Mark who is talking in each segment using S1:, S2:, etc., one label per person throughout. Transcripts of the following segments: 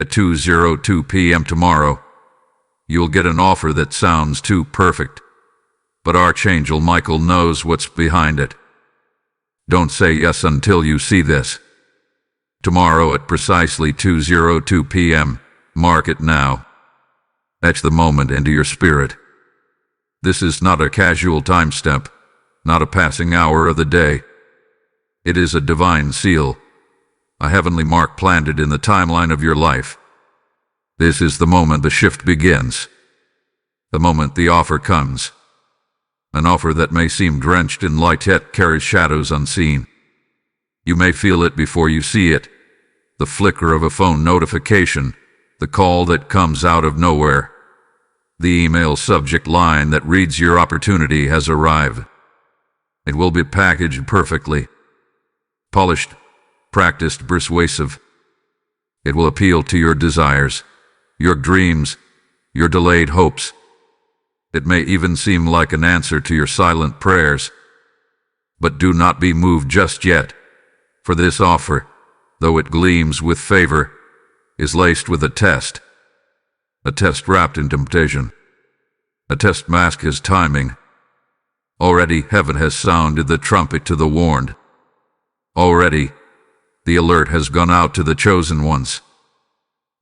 S1: At 2:02 p.m. tomorrow, you'll get an offer that sounds too perfect, but Archangel Michael knows what's behind it. Don't say yes until you see this. Tomorrow at precisely 2:02 p.m., mark it now. Etch the moment into your spirit. This is not a casual time step, not a passing hour of the day. It is a divine seal, a heavenly mark planted in the timeline of your life. This is the moment the shift begins, the moment the offer comes. An offer that may seem drenched in light yet carries shadows unseen. You may feel it before you see it, the flicker of a phone notification, the call that comes out of nowhere, the email subject line that reads your opportunity has arrived. It will be packaged perfectly, polished, practiced, persuasive. It will appeal to your desires, your dreams, your delayed hopes. It may even seem like an answer to your silent prayers. But do not be moved just yet, for this offer, though it gleams with favor, is laced with a test wrapped in temptation. A test masked as timing. Already heaven has sounded the trumpet to the warned. Already the alert has gone out to the chosen ones.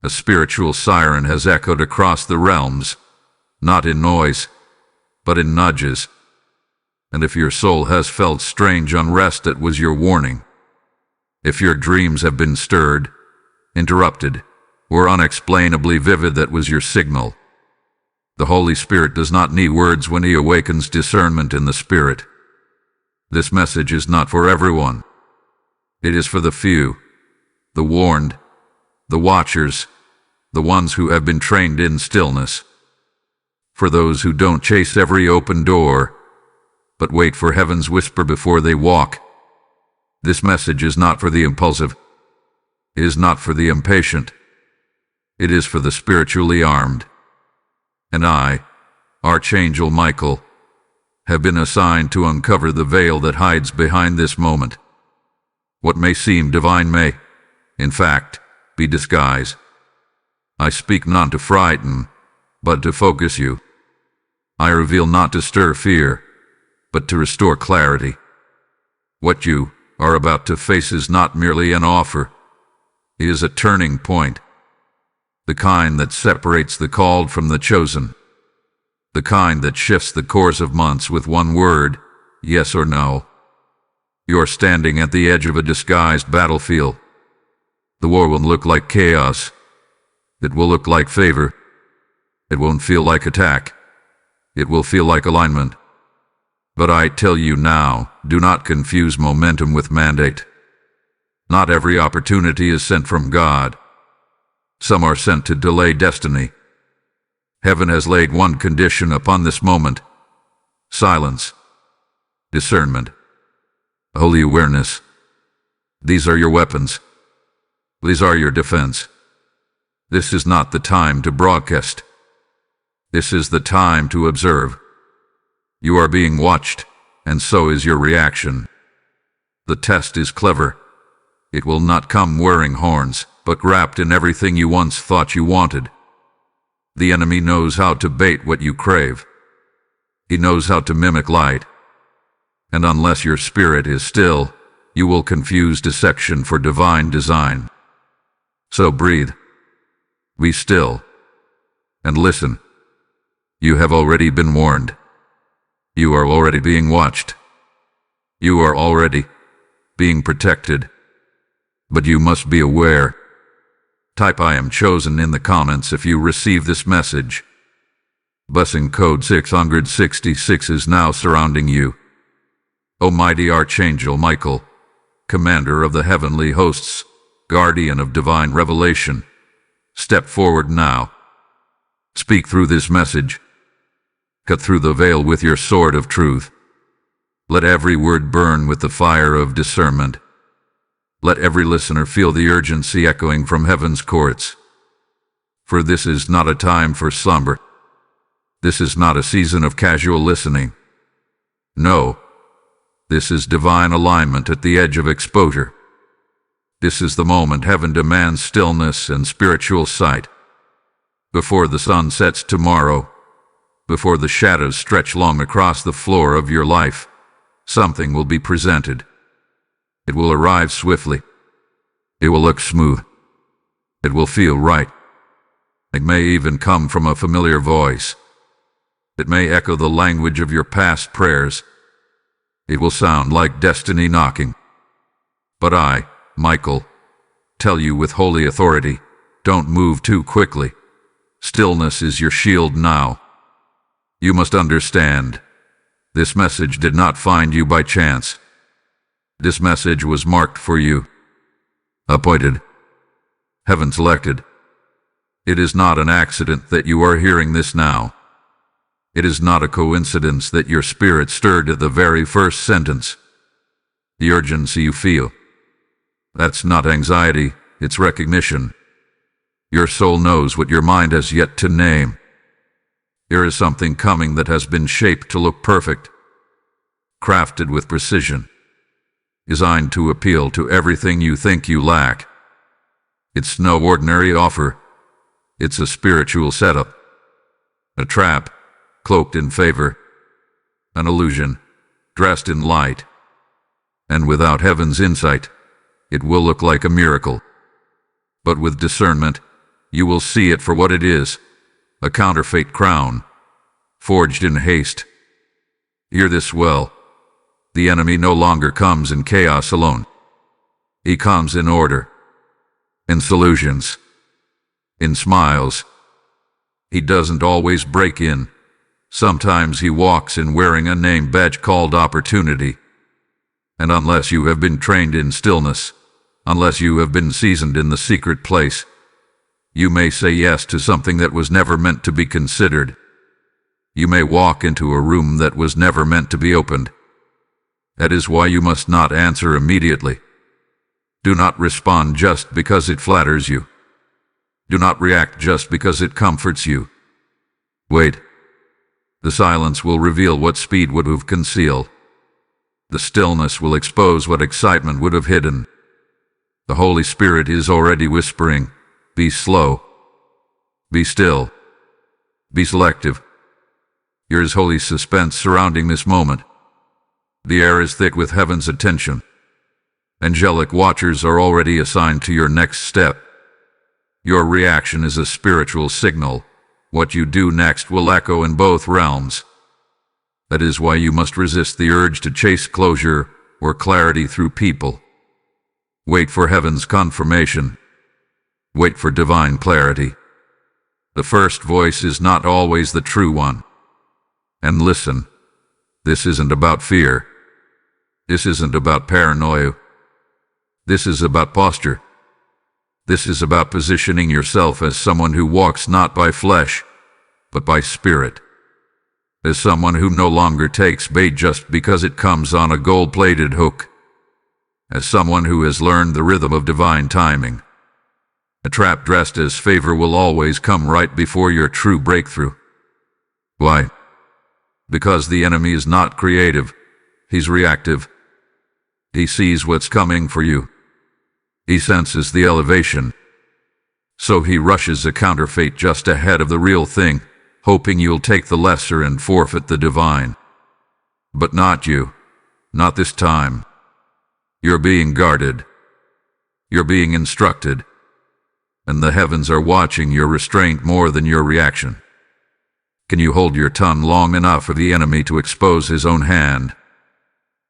S1: A spiritual siren has echoed across the realms, not in noise, but in nudges. And if your soul has felt strange unrest, that was your warning. If your dreams have been stirred, interrupted, or unexplainably vivid, that was your signal. The Holy Spirit does not need words when He awakens discernment in the Spirit. This message is not for everyone. It is for the few, the warned, the watchers, the ones who have been trained in stillness. For those who don't chase every open door, but wait for heaven's whisper before they walk. This message is not for the impulsive. It is not for the impatient. It is for the spiritually armed. And I, Archangel Michael, have been assigned to uncover the veil that hides behind this moment. What may seem divine may, in fact, be disguise. I speak not to frighten, but to focus you. I reveal not to stir fear, but to restore clarity. What you are about to face is not merely an offer. It is a turning point. The kind that separates the called from the chosen. The kind that shifts the course of months with one word, yes or no. You're standing at the edge of a disguised battlefield. The war will look like chaos. It will look like favor. It won't feel like attack. It will feel like alignment. But I tell you now, do not confuse momentum with mandate. Not every opportunity is sent from God. Some are sent to delay destiny. Heaven has laid one condition upon this moment: silence, discernment, holy awareness. These are your weapons. These are your defense. This is not the time to broadcast. This is the time to observe. You are being watched, and so is your reaction. The test is clever. It will not come wearing horns, but wrapped in everything you once thought you wanted. The enemy knows how to bait what you crave. He knows how to mimic light. And unless your spirit is still, you will confuse deception for divine design. So breathe. Be still. And listen. You have already been warned. You are already being watched. You are already being protected. But you must be aware. Type "I am chosen" in the comments if you receive this message. Blessing code 666 is now surrounding you. Almighty Archangel Michael, commander of the heavenly hosts, guardian of divine revelation, step forward now. Speak through this message. Cut through the veil with your sword of truth. Let every word burn with the fire of discernment. Let every listener feel the urgency echoing from heaven's courts. For this is not a time for slumber. This is not a season of casual listening. No, this is divine alignment at the edge of exposure. This is the moment heaven demands stillness and spiritual sight. Before the sun sets tomorrow, before the shadows stretch long across the floor of your life, something will be presented. It will arrive swiftly. It will look smooth. It will feel right. It may even come from a familiar voice. It may echo the language of your past prayers. It will sound like destiny knocking. But I, Michael, tell you with holy authority, don't move too quickly. Stillness is your shield now. You must understand, this message did not find you by chance. This message was marked for you, appointed, heaven selected. It is not an accident that you are hearing this now. It is not a coincidence that your spirit stirred at the very first sentence. The urgency you feel, that's not anxiety, it's recognition. Your soul knows what your mind has yet to name. There is something coming that has been shaped to look perfect, crafted with precision, designed to appeal to everything you think you lack. It's no ordinary offer. It's a spiritual setup, a trap, cloaked in favor, an illusion, dressed in light. And without heaven's insight, it will look like a miracle. But with discernment, you will see it for what it is, a counterfeit crown, forged in haste. Hear this well. The enemy no longer comes in chaos alone. He comes in order, in solutions, in smiles. He doesn't always break in. Sometimes he walks in wearing a name badge called opportunity. And unless you have been trained in stillness, unless you have been seasoned in the secret place, you may say yes to something that was never meant to be considered. You may walk into a room that was never meant to be opened. That is why you must not answer immediately. Do not respond just because it flatters you. Do not react just because it comforts you. Wait. The silence will reveal what speed would have concealed. The stillness will expose what excitement would have hidden. The Holy Spirit is already whispering, be slow, be still, be selective. There is holy suspense surrounding this moment. The air is thick with heaven's attention. Angelic watchers are already assigned to your next step. Your reaction is a spiritual signal. What you do next will echo in both realms. That is why you must resist the urge to chase closure or clarity through people. Wait for heaven's confirmation. Wait for divine clarity. The first voice is not always the true one. And listen, this isn't about fear. This isn't about paranoia. This is about posture. This is about positioning yourself as someone who walks not by flesh, but by spirit. As someone who no longer takes bait just because it comes on a gold-plated hook. As someone who has learned the rhythm of divine timing. A trap dressed as favor will always come right before your true breakthrough. Why? Because the enemy is not creative. He's reactive. He sees what's coming for you. He senses the elevation. So he rushes a counterfeit just ahead of the real thing, hoping you'll take the lesser and forfeit the divine. But not you. Not this time. You're being guarded. You're being instructed. And the heavens are watching your restraint more than your reaction. Can you hold your tongue long enough for the enemy to expose his own hand?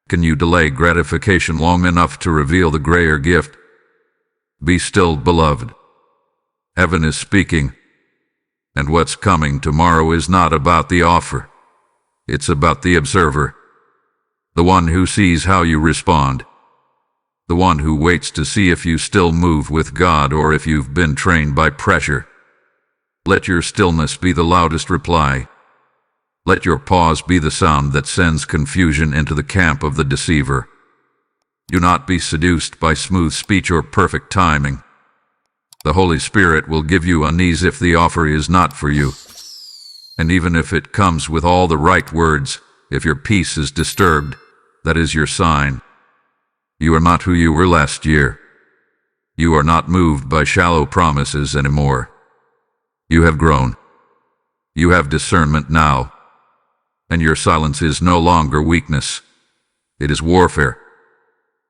S1: Can you delay gratification long enough to reveal the grayer gift? Be still, beloved. Heaven is speaking. And what's coming tomorrow is not about the offer. It's about the observer. The one who sees how you respond. The one who waits to see if you still move with God or if you've been trained by pressure. Let your stillness be the loudest reply. Let your pause be the sound that sends confusion into the camp of the deceiver. Do not be seduced by smooth speech or perfect timing. The Holy Spirit will give you unease if the offer is not for you. And even if it comes with all the right words, if your peace is disturbed, that is your sign. You are not who you were last year. You are not moved by shallow promises anymore. You have grown. You have discernment now. And your silence is no longer weakness. It is warfare.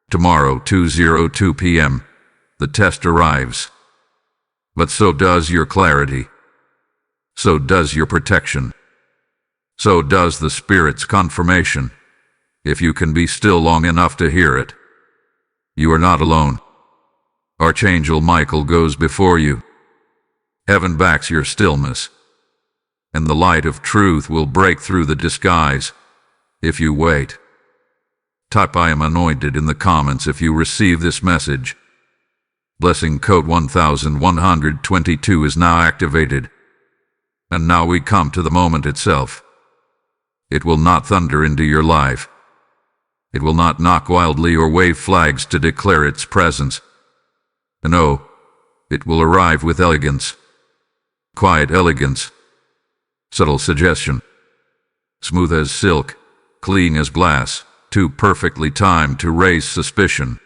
S1: Tomorrow, 2:02 p.m., the test arrives. But so does your clarity. So does your protection. So does the Spirit's confirmation, if you can be still long enough to hear it. You are not alone. Archangel Michael goes before you. Heaven backs your stillness, and the light of truth will break through the disguise if you wait. Type "I am anointed" in the comments if you receive this message. Blessing code 1122 is now activated. And now we come to the moment itself. It will not thunder into your life. It will not knock wildly or wave flags to declare its presence. No, it will arrive with elegance. Quiet elegance. Subtle suggestion. Smooth as silk, clean as glass, too perfectly timed to raise suspicion.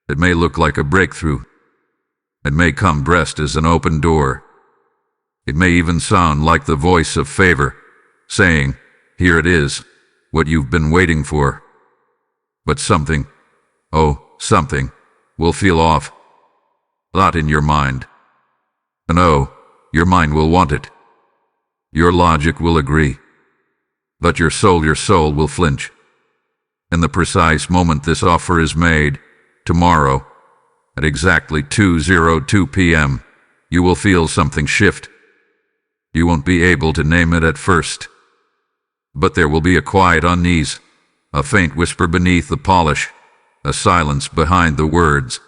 S1: It may look like a breakthrough. It may come dressed as an open door. It may even sound like the voice of favor, saying, "Here it is, what you've been waiting for." But something, something, will feel off. Not in your mind. No, your mind will want it. Your logic will agree. But your soul will flinch. In the precise moment this offer is made, tomorrow, at exactly 2:02 p.m., you will feel something shift. You won't be able to name it at first. But there will be a quiet unease, a faint whisper beneath the polish, a silence behind the words.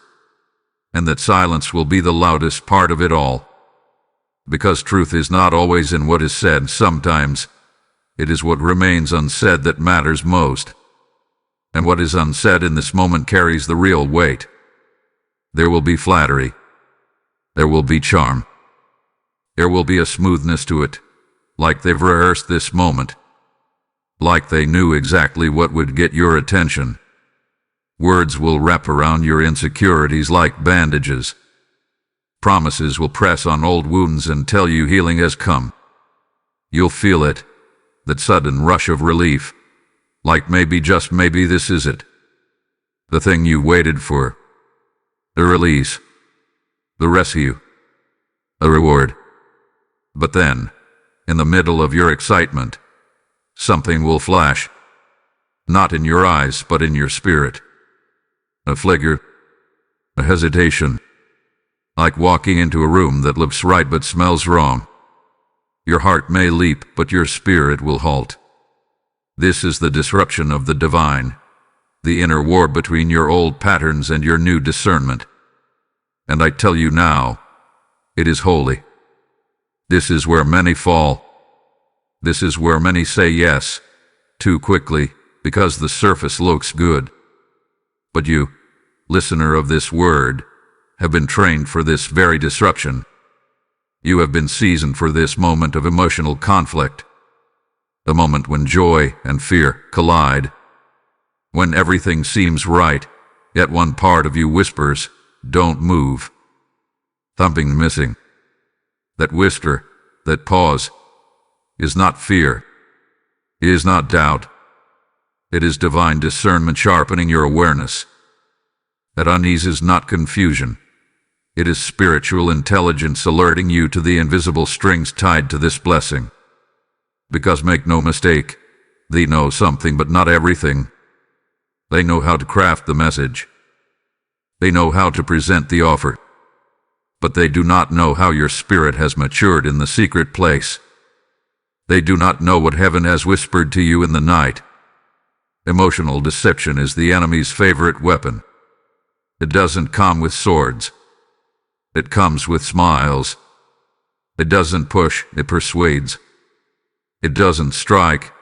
S1: And that silence will be the loudest part of it all. Because truth is not always in what is said. Sometimes it is what remains unsaid that matters most. And what is unsaid in this moment carries the real weight. There will be flattery. There will be charm. There will be a smoothness to it, like they've rehearsed this moment. Like they knew exactly what would get your attention. Words will wrap around your insecurities like bandages. Promises will press on old wounds and tell you healing has come. You'll feel it, that sudden rush of relief. Like maybe, just maybe, this is it. The thing you waited for. The release. The rescue. A reward. But then, in the middle of your excitement, something will flash. Not in your eyes, but in your spirit. A flicker. A hesitation. Like walking into a room that looks right but smells wrong. Your heart may leap, but your spirit will halt. This is the disruption of the divine, the inner war between your old patterns and your new discernment. And I tell you now, it is holy. This is where many fall. This is where many say yes, too quickly, because the surface looks good. But you, listener of this word, have been trained for this very disruption. You have been seasoned for this moment of emotional conflict. The moment when joy and fear collide. When everything seems right, yet one part of you whispers, "Don't move." Something missing. That whisper, that pause, is not fear. It is not doubt. It is divine discernment sharpening your awareness. That unease is not confusion. It is spiritual intelligence alerting you to the invisible strings tied to this blessing. Because make no mistake, they know something but not everything. They know how to craft the message. They know how to present the offer. But they do not know how your spirit has matured in the secret place. They do not know what heaven has whispered to you in the night. Emotional deception is the enemy's favorite weapon. It doesn't come with swords. It comes with smiles. It doesn't push, it persuades. It doesn't strike,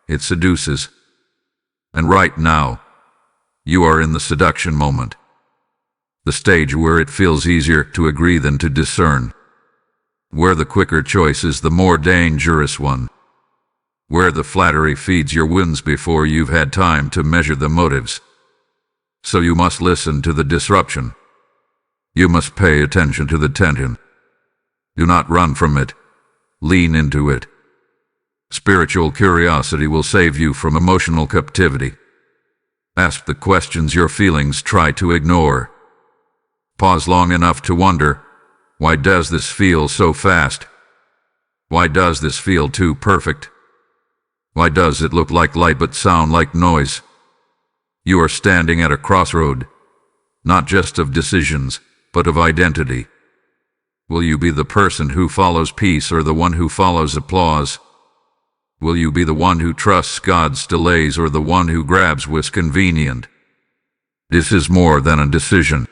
S1: it seduces. And right now, you are in the seduction moment. The stage where it feels easier to agree than to discern. Where the quicker choice is the more dangerous one. Where the flattery feeds your wounds before you've had time to measure the motives. So you must listen to the disruption. You must pay attention to the tension. Do not run from it. Lean into it. Spiritual curiosity will save you from emotional captivity. Ask the questions your feelings try to ignore. Pause long enough to wonder, why does this feel so fast? Why does this feel too perfect? Why does it look like light but sound like noise? You are standing at a crossroad, not just of decisions, but of identity. Will you be the person who follows peace or the one who follows applause? Will you be the one who trusts God's delays or the one who grabs what's convenient? This is more than a decision.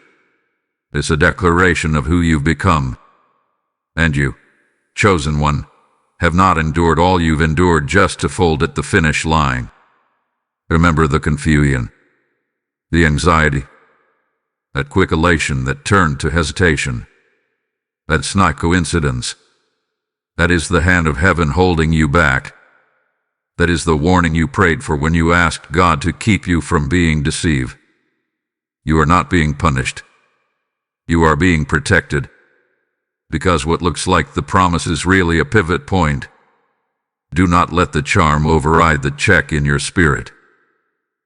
S1: It's a declaration of who you've become. And you, chosen one, have not endured all you've endured just to fold at the finish line. Remember the confusion, the anxiety, that quick elation that turned to hesitation. That's not coincidence. That is the hand of heaven holding you back. That is the warning you prayed for when you asked God to keep you from being deceived. You are not being punished. You are being protected. Because what looks like the promise is really a pivot point. Do not let the charm override the check in your spirit.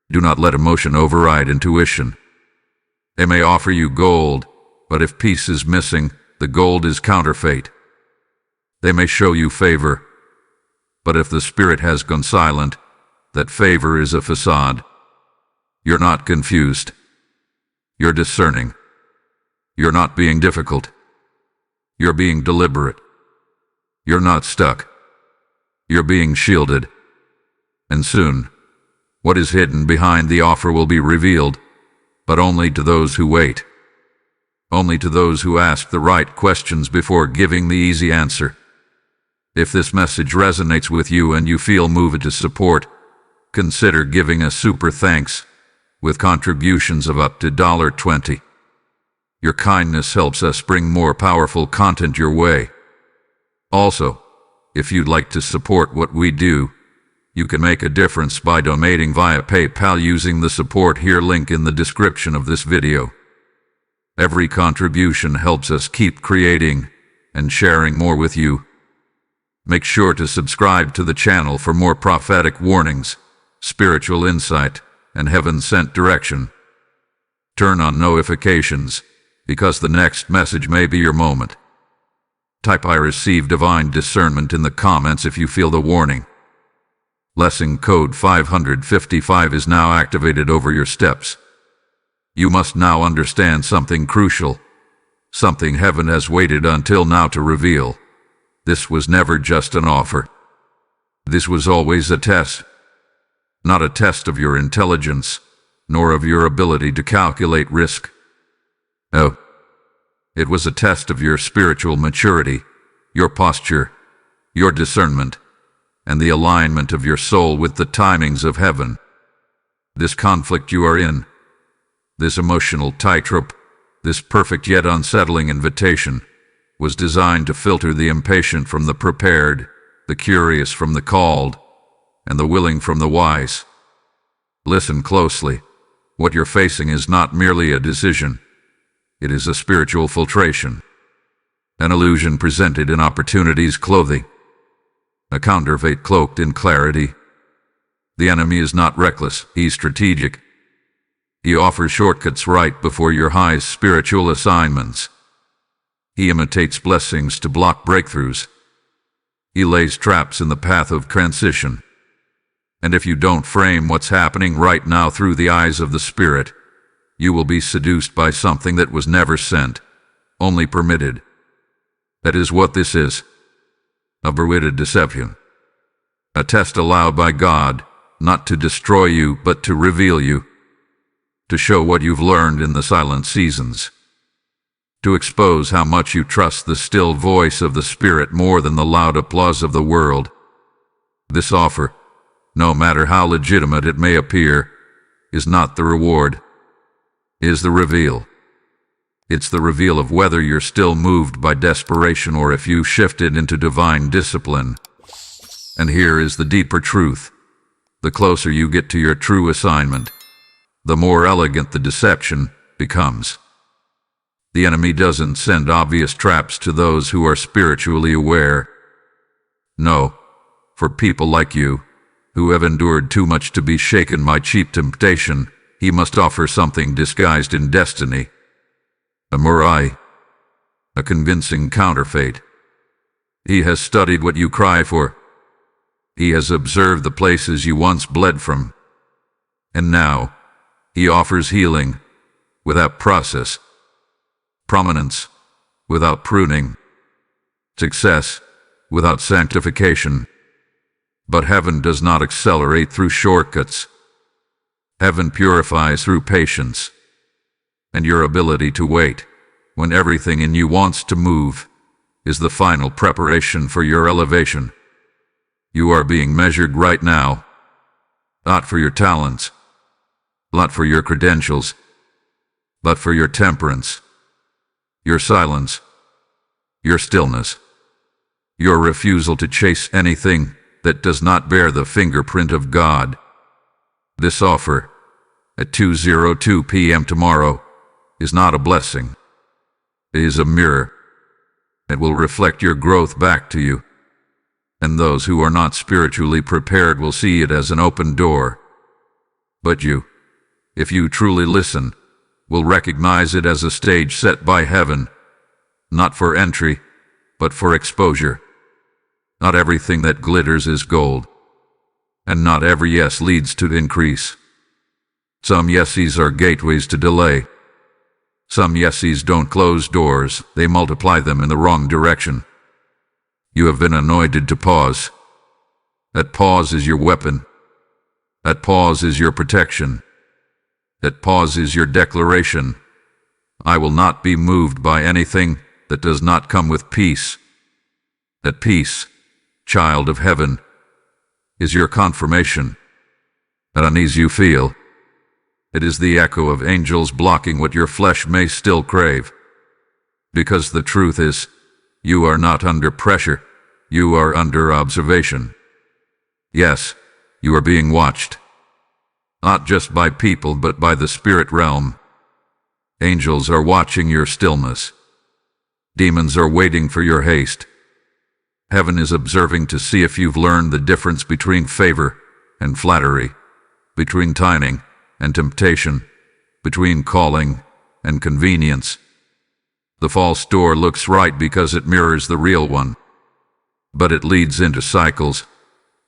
S1: Do not let emotion override intuition. They may offer you gold, but if peace is missing, the gold is counterfeit. They may show you favor, but if the spirit has gone silent, that favor is a facade. You're not confused. You're discerning. You're not being difficult. You're being deliberate. You're not stuck. You're being shielded. And soon, what is hidden behind the offer will be revealed, but only to those who wait. Only to those who ask the right questions before giving the easy answer. If this message resonates with you and you feel moved to support, consider giving a super thanks with contributions of up to $20. Your kindness helps us bring more powerful content your way. Also, if you'd like to support what we do, you can make a difference by donating via PayPal using the support here link in the description of this video. Every contribution helps us keep creating and sharing more with you. Make sure to subscribe to the channel for more prophetic warnings, spiritual insight, and heaven-sent direction. Turn on notifications, because the next message may be your moment. Type "I receive divine discernment" in the comments if you feel the warning. Lesson code 555 is now activated over your steps. You must now understand something crucial, something heaven has waited until now to reveal. This was never just an offer. This was always a test. Not a test of your intelligence, nor of your ability to calculate risk. No. It was a test of your spiritual maturity, your posture, your discernment, and the alignment of your soul with the timings of heaven. This conflict you are in, this emotional tightrope, this perfect yet unsettling invitation, was designed to filter the impatient from the prepared, the curious from the called, and the willing from the wise. Listen closely. What you're facing is not merely a decision. It is a spiritual filtration. An illusion presented in opportunity's clothing. A counterfeit cloaked in clarity. The enemy is not reckless, he's strategic. He offers shortcuts right before your highest spiritual assignments. He imitates blessings to block breakthroughs. He lays traps in the path of transition. And if you don't frame what's happening right now through the eyes of the Spirit, you will be seduced by something that was never sent, only permitted. That is what this is. A bewitted deception. A test allowed by God, not to destroy you, but to reveal you. To show what you've learned in the silent seasons. To expose how much you trust the still voice of the Spirit more than the loud applause of the world. This offer, no matter how legitimate it may appear, is not the reward. It is the reveal. It's the reveal of whether you're still moved by desperation or if you shifted into divine discipline. And here is the deeper truth. The closer you get to your true assignment, the more elegant the deception becomes. The enemy doesn't send obvious traps to those who are spiritually aware. No, for people like you, who have endured too much to be shaken by cheap temptation, he must offer something disguised in destiny. A mirage, a convincing counterfeit. He has studied what you cry for. He has observed the places you once bled from. And now, he offers healing without process, prominence without pruning, success without sanctification. But heaven does not accelerate through shortcuts. Heaven purifies through patience. And your ability to wait, when everything in you wants to move, is the final preparation for your elevation. You are being measured right now, not for your talents, not for your credentials, but for your temperance, your silence, your stillness, your refusal to chase anything that does not bear the fingerprint of God. This offer, at 2:02 p.m. tomorrow, is not a blessing. It is a mirror. It will reflect your growth back to you. And those who are not spiritually prepared will see it as an open door. But you, if you truly listen, will recognize it as a stage set by heaven, not for entry, but for exposure. Not everything that glitters is gold, and not every yes leads to increase. Some yeses are gateways to delay. Some yeses don't close doors, they multiply them in the wrong direction. You have been anointed to pause. That pause is your weapon. That pause is your protection. That pause is your declaration. I will not be moved by anything that does not come with peace. That peace, child of heaven, is your confirmation. That unease you feel, it is the echo of angels blocking what your flesh may still crave. Because the truth is, you are not under pressure, you are under observation. Yes, you are being watched. Not just by people but by the spirit realm. Angels are watching your stillness. Demons are waiting for your haste. Heaven is observing to see if you've learned the difference between favor and flattery, between timing and temptation, between calling and convenience. The false door looks right because it mirrors the real one, but it leads into cycles,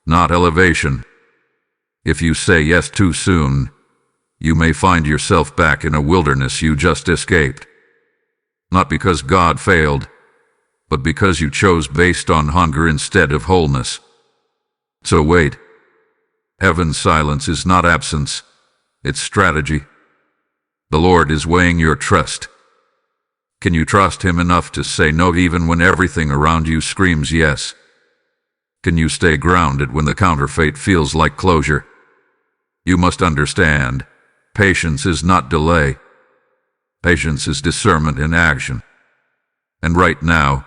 S1: not elevation. If you say yes too soon, you may find yourself back in a wilderness you just escaped. Not because God failed, but because you chose based on hunger instead of wholeness. So wait. Heaven's silence is not absence, it's strategy. The Lord is weighing your trust. Can you trust Him enough to say no even when everything around you screams yes? Can you stay grounded when the counterfeit feels like closure? You must understand, patience is not delay. Patience is discernment in action. And right now,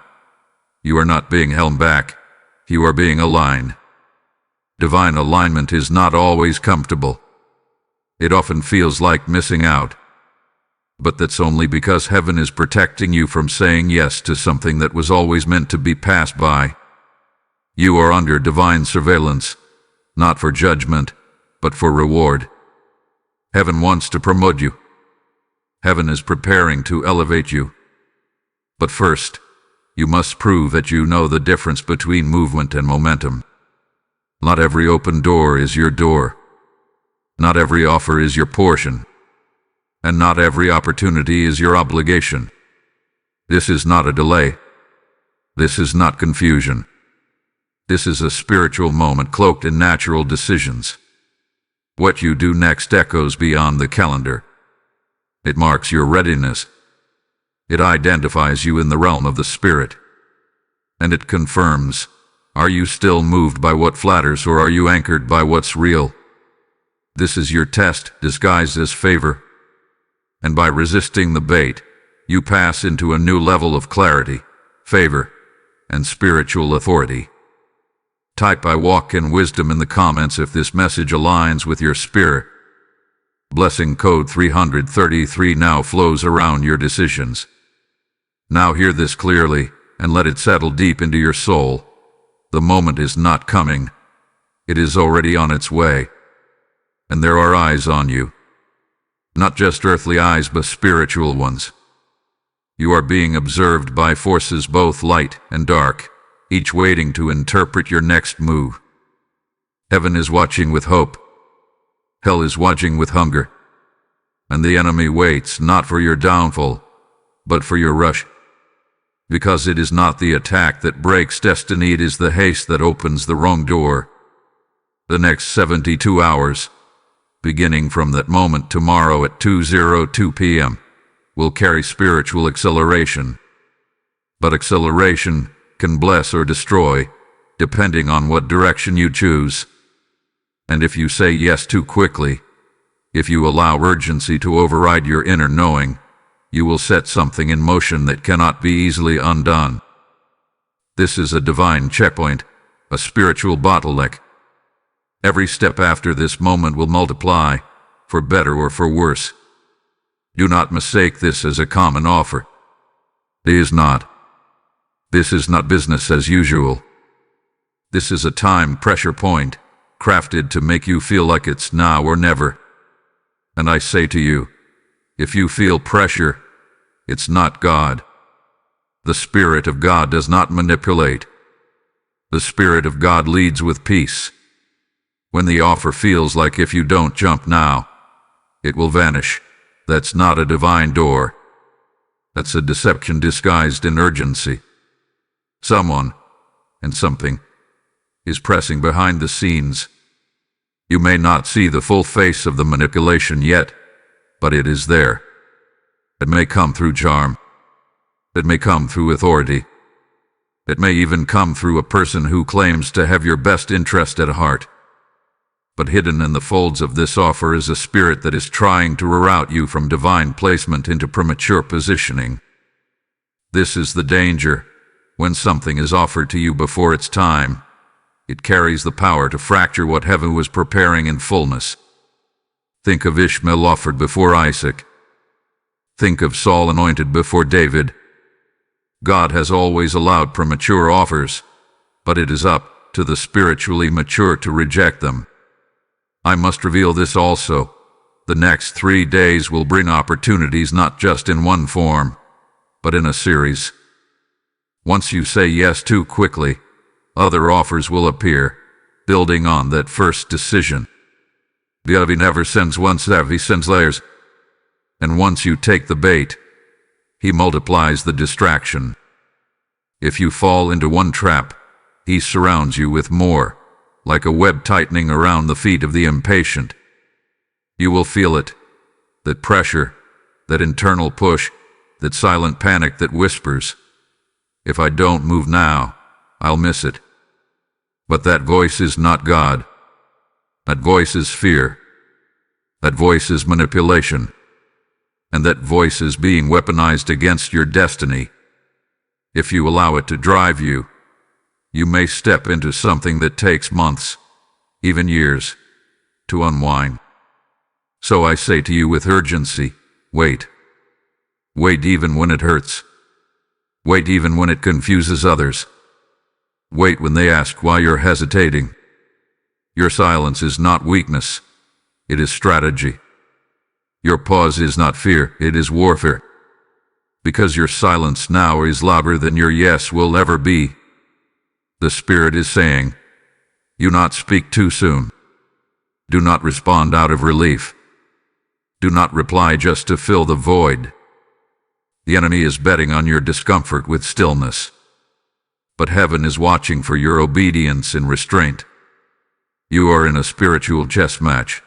S1: you are not being held back, you are being aligned. Divine alignment is not always comfortable. It often feels like missing out. But that's only because heaven is protecting you from saying yes to something that was always meant to be passed by. You are under divine surveillance, not for judgment, but for reward. Heaven wants to promote you. Heaven is preparing to elevate you. But first, you must prove that you know the difference between movement and momentum. Not every open door is your door. Not every offer is your portion. And not every opportunity is your obligation. This is not a delay. This is not confusion. This is a spiritual moment cloaked in natural decisions. What you do next echoes beyond the calendar. It marks your readiness. It identifies you in the realm of the Spirit. And it confirms, are you still moved by what flatters or are you anchored by what's real? This is your test disguised as favor. And by resisting the bait, you pass into a new level of clarity, favor, and spiritual authority. Type "I walk in wisdom" in the comments if this message aligns with your spirit. Blessing code 333 now flows around your decisions. Now hear this clearly, and let it settle deep into your soul. The moment is not coming. It is already on its way. And there are eyes on you. Not just earthly eyes, but spiritual ones. You are being observed by forces both light and dark, each waiting to interpret your next move. Heaven is watching with hope. Hell is watching with hunger. And the enemy waits not for your downfall, but for your rush. Because it is not the attack that breaks destiny, it is the haste that opens the wrong door. The next 72 hours, beginning from that moment tomorrow at 2:02 p.m., will carry spiritual acceleration. But acceleration can bless or destroy, depending on what direction you choose. And if you say yes too quickly, if you allow urgency to override your inner knowing, you will set something in motion that cannot be easily undone. This is a divine checkpoint, a spiritual bottleneck. Every step after this moment will multiply, for better or for worse. Do not mistake this as a common offer. It is not. This is not business as usual. This is a time pressure point, crafted to make you feel like it's now or never. And I say to you, if you feel pressure, it's not God. The Spirit of God does not manipulate. The Spirit of God leads with peace. When the offer feels like if you don't jump now, it will vanish. That's not a divine door. That's a deception disguised in urgency. Someone, and something, is pressing behind the scenes. You may not see the full face of the manipulation yet, but it is there. It may come through charm. It may come through authority. It may even come through a person who claims to have your best interest at heart. But hidden in the folds of this offer is a spirit that is trying to reroute you from divine placement into premature positioning. This is the danger. When something is offered to you before its time, it carries the power to fracture what heaven was preparing in fullness. Think of Ishmael offered before Isaac. Think of Saul anointed before David. God has always allowed premature offers, but it is up to the spiritually mature to reject them. I must reveal this also. The next 3 days will bring opportunities not just in one form, but in a series. Once you say yes too quickly, other offers will appear, building on that first decision. The enemy never sends one step, he sends layers. And once you take the bait, he multiplies the distraction. If you fall into one trap, he surrounds you with more, like a web tightening around the feet of the impatient. You will feel it, that pressure, that internal push, that silent panic that whispers, if I don't move now, I'll miss it. But that voice is not God. That voice is fear. That voice is manipulation. And that voice is being weaponized against your destiny. If you allow it to drive you, you may step into something that takes months, even years, to unwind. So I say to you with urgency, wait. Wait even when it hurts. Wait even when it confuses others. Wait when they ask why you're hesitating. Your silence is not weakness, it is strategy. Your pause is not fear, it is warfare. Because your silence now is louder than your yes will ever be. The Spirit is saying, do not speak too soon. Do not respond out of relief. Do not reply just to fill the void. The enemy is betting on your discomfort with stillness. But heaven is watching for your obedience and restraint. You are in a spiritual chess match.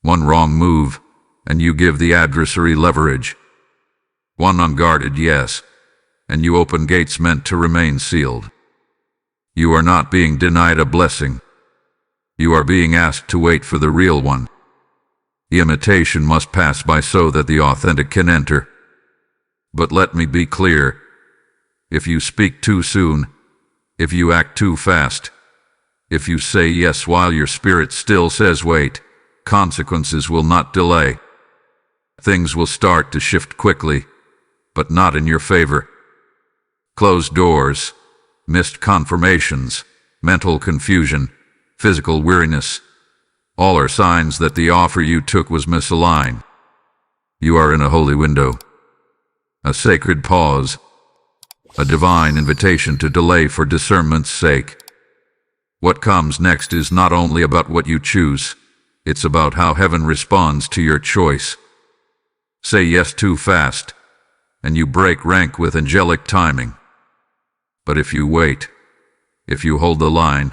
S1: One wrong move, and you give the adversary leverage. One unguarded yes, and you open gates meant to remain sealed. You are not being denied a blessing. You are being asked to wait for the real one. The imitation must pass by so that the authentic can enter. But let me be clear. If you speak too soon, if you act too fast, if you say yes while your spirit still says wait, consequences will not delay. Things will start to shift quickly, but not in your favor. Closed doors, missed confirmations, mental confusion, physical weariness, all are signs that the offer you took was misaligned. You are in a holy window, a sacred pause, a divine invitation to delay for discernment's sake. What comes next is not only about what you choose, it's about how heaven responds to your choice. Say yes too fast, and you break rank with angelic timing. But if you wait, if you hold the line,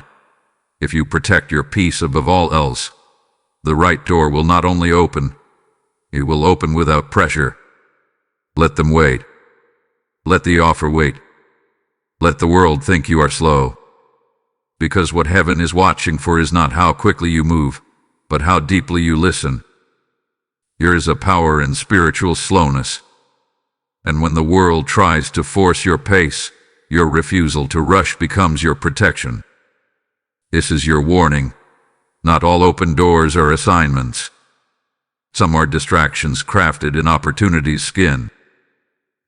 S1: if you protect your peace above all else, the right door will not only open, it will open without pressure. Let them wait. Let the offer wait. Let the world think you are slow. Because what heaven is watching for is not how quickly you move, but how deeply you listen. There is a power in spiritual slowness. And when the world tries to force your pace, your refusal to rush becomes your protection. This is your warning. Not all open doors are assignments. Some are distractions crafted in opportunity's skin.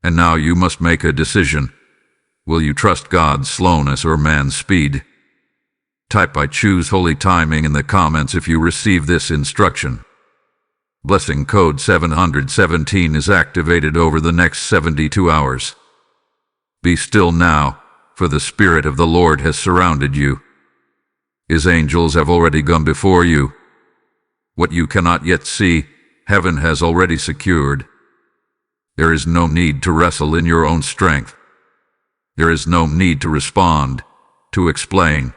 S1: And now you must make a decision. Will you trust God's slowness or man's speed? Type "I choose holy timing" in the comments if you receive this instruction. Blessing code 717 is activated over the next 72 hours. Be still now, for the Spirit of the Lord has surrounded you. His angels have already gone before you. What you cannot yet see, heaven has already secured. There is no need to wrestle in your own strength. There is no need to respond, to explain,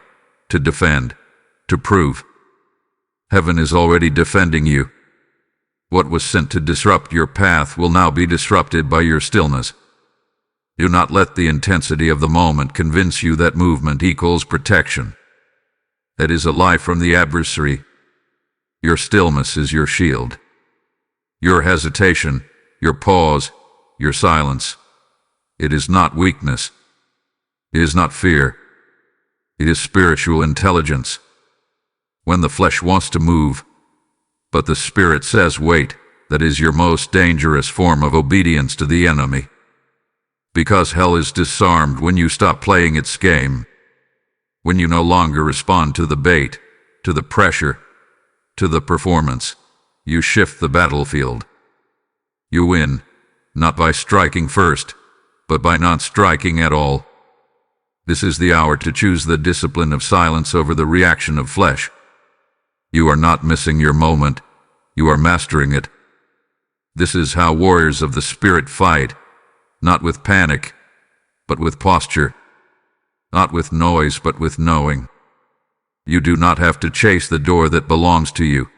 S1: to defend, to prove. Heaven is already defending you. What was sent to disrupt your path will now be disrupted by your stillness. Do not let the intensity of the moment convince you that movement equals protection. That is a lie from the adversary. Your stillness is your shield. Your hesitation, your pause, your silence. It is not weakness. It is not fear. It is spiritual intelligence. When the flesh wants to move, but the Spirit says wait, that is your most dangerous form of obedience to the enemy. Because hell is disarmed when you stop playing its game. When you no longer respond to the bait, to the pressure, to the performance, you shift the battlefield. You win, not by striking first, but by not striking at all. This is the hour to choose the discipline of silence over the reaction of flesh. You are not missing your moment, you are mastering it. This is how warriors of the Spirit fight, not with panic, but with posture. Not with noise, but with knowing. You do not have to chase the door that belongs to you.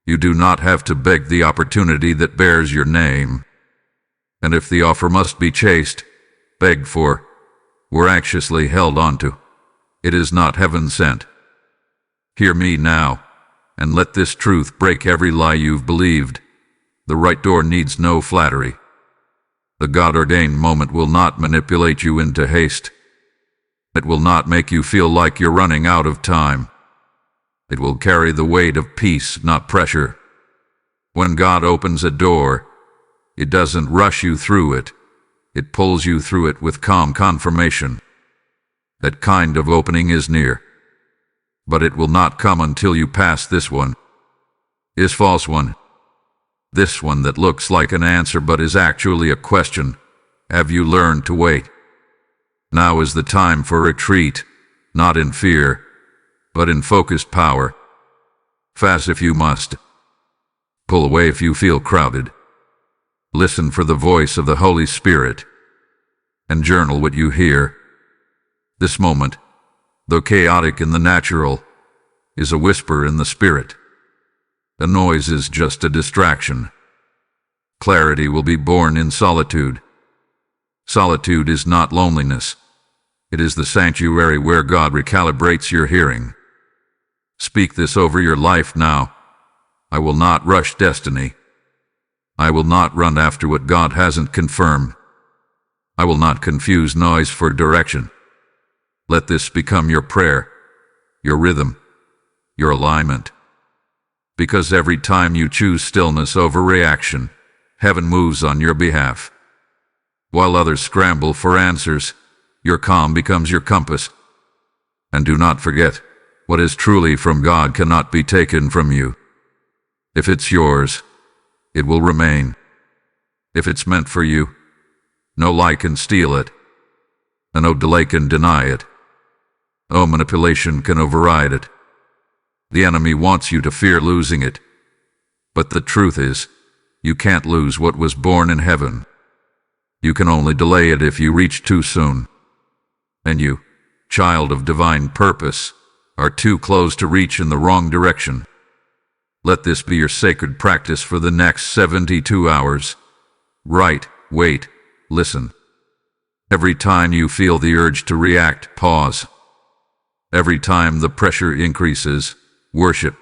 S1: You do not have to beg the opportunity that bears your name. And if the offer must be chased, begged for, or anxiously held onto, it is not heaven sent. Hear me now, and let this truth break every lie you've believed. The right door needs no flattery. The God-ordained moment will not manipulate you into haste. It will not make you feel like you're running out of time. It will carry the weight of peace, not pressure. When God opens a door, it doesn't rush you through it. It pulls you through it with calm confirmation. That kind of opening is near. But it will not come until you pass this one. This false one. This one that looks like an answer but is actually a question. Have you learned to wait? Now is the time for retreat, not in fear, but in focused power. Fast if you must. Pull away if you feel crowded. Listen for the voice of the Holy Spirit, and journal what you hear. This moment, though chaotic in the natural, is a whisper in the spirit. The noise is just a distraction. Clarity will be born in solitude. Solitude is not loneliness. It is the sanctuary where God recalibrates your hearing. Speak this over your life now. I will not rush destiny. I will not run after what God hasn't confirmed. I will not confuse noise for direction. Let this become your prayer, your rhythm, your alignment. Because every time you choose stillness over reaction, heaven moves on your behalf. While others scramble for answers, your calm becomes your compass. And do not forget, what is truly from God cannot be taken from you. If it's yours, it will remain. If it's meant for you, no lie can steal it, and no delay can deny it. No manipulation can override it. The enemy wants you to fear losing it, but the truth is, you can't lose what was born in heaven. You can only delay it if you reach too soon. And you, child of divine purpose, are too close to reach in the wrong direction. Let this be your sacred practice for the next 72 hours. Write, wait, listen. Every time you feel the urge to react, pause. Every time the pressure increases, worship.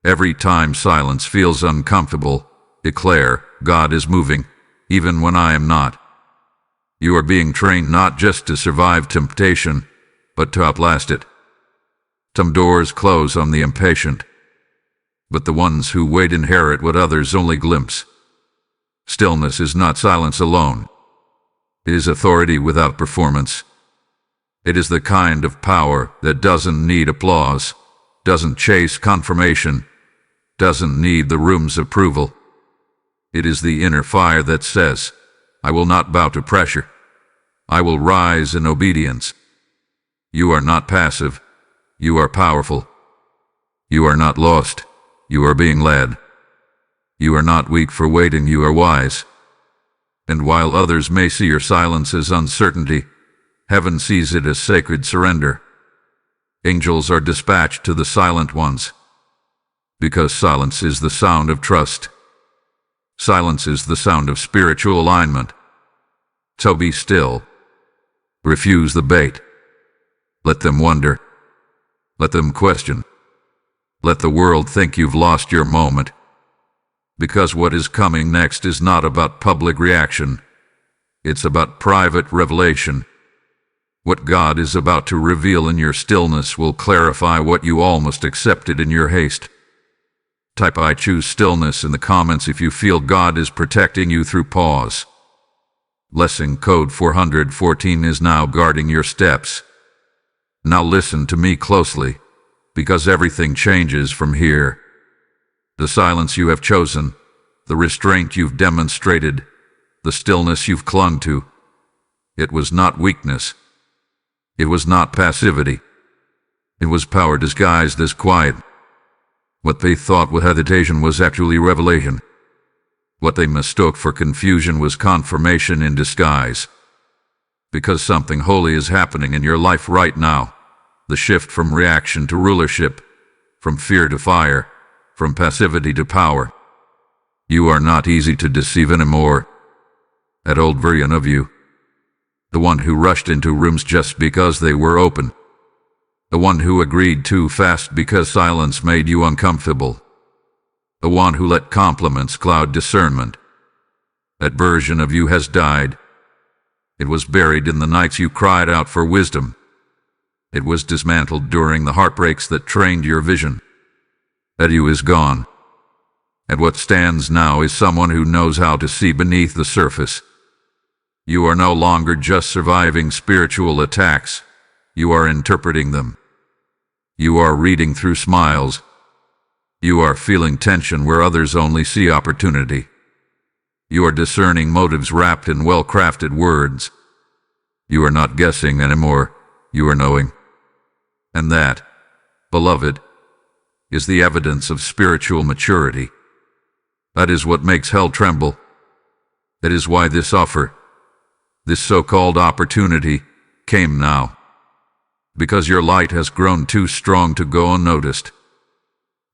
S1: Every time silence feels uncomfortable, declare, God is moving, even when I am not. You are being trained not just to survive temptation, but to outlast it. Some doors close on the impatient, but the ones who wait inherit what others only glimpse. Stillness is not silence alone. It is authority without performance. It is the kind of power that doesn't need applause, doesn't chase confirmation, doesn't need the room's approval. It is the inner fire that says, I will not bow to pressure. I will rise in obedience. You are not passive. You are powerful. You are not lost. You are being led. You are not weak for waiting. You are wise. And while others may see your silence as uncertainty, heaven sees it as sacred surrender. Angels are dispatched to the silent ones, because silence is the sound of trust. Silence is the sound of spiritual alignment. So be still. Refuse the bait. Let them wonder. Let them question. Let the world think you've lost your moment. Because what is coming next is not about public reaction. It's about private revelation. What God is about to reveal in your stillness will clarify what you almost accepted in your haste. Type I choose stillness in the comments if you feel God is protecting you through pause. Lesson code 414 is now guarding your steps. Now listen to me closely, because everything changes from here. The silence you have chosen, the restraint you've demonstrated, the stillness you've clung to, it was not weakness. It was not passivity. It was power disguised as quiet. What they thought with hesitation was actually revelation. What they mistook for confusion was confirmation in disguise. Because something holy is happening in your life right now. The shift from reaction to rulership, from fear to fire, from passivity to power. You are not easy to deceive anymore. That old version of you. The one who rushed into rooms just because they were open. The one who agreed too fast because silence made you uncomfortable. The one who let compliments cloud discernment. That version of you has died. It was buried in the nights you cried out for wisdom. It was dismantled during the heartbreaks that trained your vision. That you is gone. And what stands now is someone who knows how to see beneath the surface. You are no longer just surviving spiritual attacks. You are interpreting them. You are reading through smiles. You are feeling tension where others only see opportunity. You are discerning motives wrapped in well-crafted words. You are not guessing anymore. You are knowing. And that, beloved, is the evidence of spiritual maturity. That is what makes hell tremble. That is why this offer, this so-called opportunity, came now. Because your light has grown too strong to go unnoticed.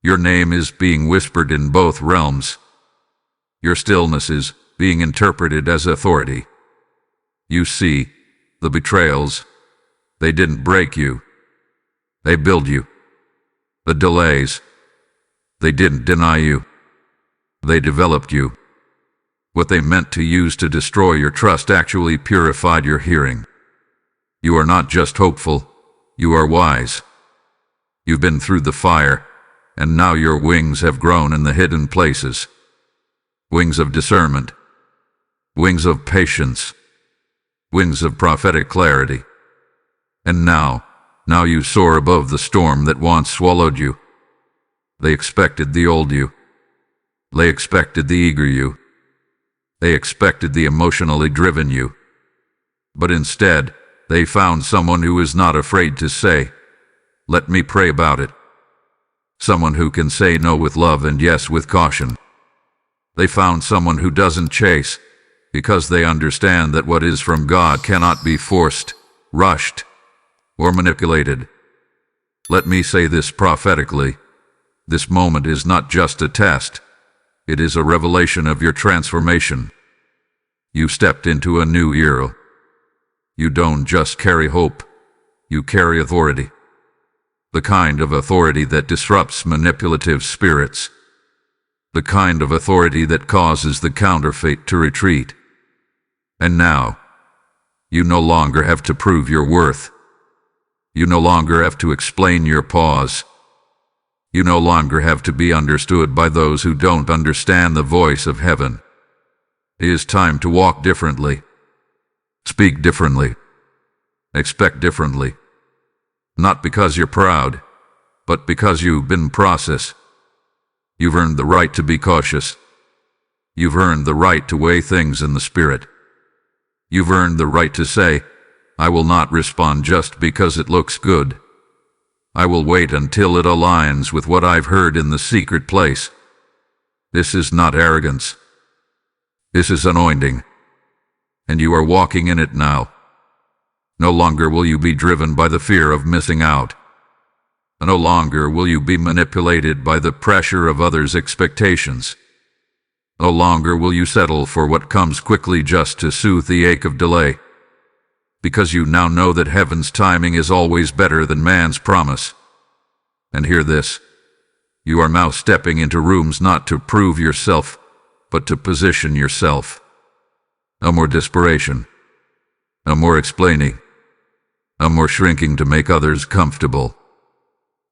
S1: Your name is being whispered in both realms. Your stillness is being interpreted as authority. You see, the betrayals, they didn't break you. They build you. The delays, they didn't deny you. They developed you. What they meant to use to destroy your trust actually purified your hearing. You are not just hopeful, you are wise. You've been through the fire, and now your wings have grown in the hidden places. Wings of discernment. wings of patience, wings of prophetic clarity. And now you soar above the storm that once swallowed you. They expected the old you. They expected the eager you. They expected the emotionally driven you. But instead, they found someone who is not afraid to say, "Let me pray about it." Someone who can say no with love and yes with caution. They found someone who doesn't chase, because they understand that what is from God cannot be forced, rushed, or manipulated. Let me say this prophetically. This moment is not just a test. It is a revelation of your transformation. You stepped into a new era. You don't just carry hope. You carry authority. The kind of authority that disrupts manipulative spirits. The kind of authority that causes the counterfeit to retreat. And now, you no longer have to prove your worth. You no longer have to explain your pause. You no longer have to be understood by those who don't understand the voice of heaven. It is time to walk differently. Speak differently. Expect differently. Not because you're proud, but because you've been processed. You've earned the right to be cautious. You've earned the right to weigh things in the spirit. You've earned the right to say, "I will not respond just because it looks good. I will wait until it aligns with what I've heard in the secret place." This is not arrogance. This is anointing. And you are walking in it now. No longer will you be driven by the fear of missing out. No longer will you be manipulated by the pressure of others' expectations. No longer will you settle for what comes quickly just to soothe the ache of delay. Because you now know that heaven's timing is always better than man's promise. And hear this. You are now stepping into rooms not to prove yourself, but to position yourself. No more desperation. No more explaining. No more shrinking to make others comfortable.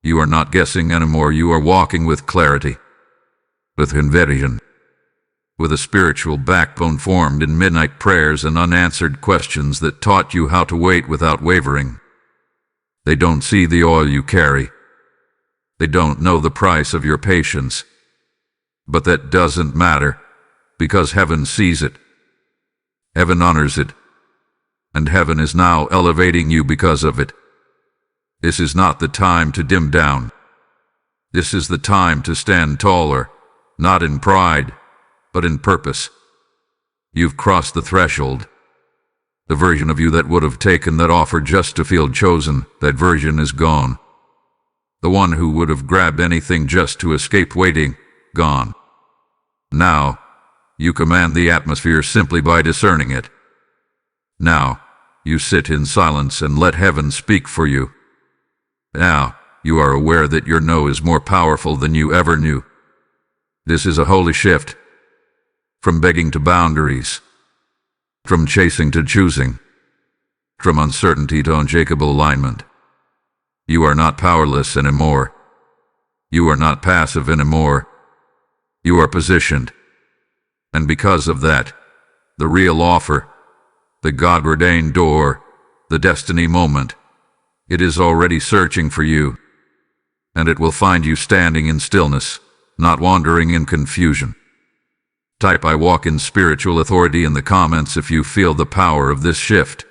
S1: You are not guessing anymore. You are walking with clarity, with conviction, with a spiritual backbone formed in midnight prayers and unanswered questions that taught you how to wait without wavering. They don't see the oil you carry. They don't know the price of your patience. But that doesn't matter, because heaven sees it. Heaven honors it. And heaven is now elevating you because of it. This is not the time to dim down. This is the time to stand taller, not in pride, but in purpose. You've crossed the threshold. The version of you that would have taken that offer just to feel chosen, that version is gone. The one who would have grabbed anything just to escape waiting, gone. Now, you command the atmosphere simply by discerning it. Now, you sit in silence and let heaven speak for you. Now, you are aware that your no is more powerful than you ever knew. This is a holy shift. From begging to boundaries. From chasing to choosing. From uncertainty to unshakable alignment. You are not powerless anymore. You are not passive anymore. You are positioned. And because of that, the real offer, the God-ordained door, the destiny moment, it is already searching for you. And it will find you standing in stillness, not wandering in confusion. Type "I walk in spiritual authority" in the comments if you feel the power of this shift.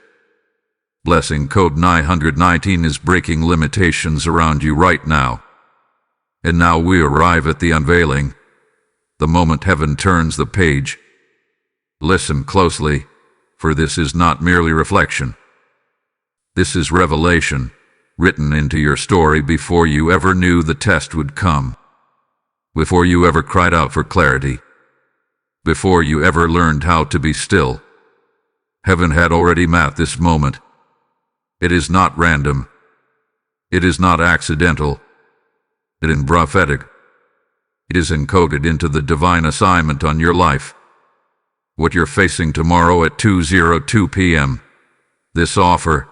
S1: Blessing code 919 is breaking limitations around you right now. And now we arrive at the unveiling, the moment heaven turns the page. Listen closely, for this is not merely reflection. This is revelation, written into your story before you ever knew the test would come. Before you ever cried out for clarity. Before you ever learned how to be still. Heaven had already mapped this moment. It is not random. It is not accidental. It is prophetic. It is encoded into the divine assignment on your life. What you're facing tomorrow at 2:02 p.m. This offer,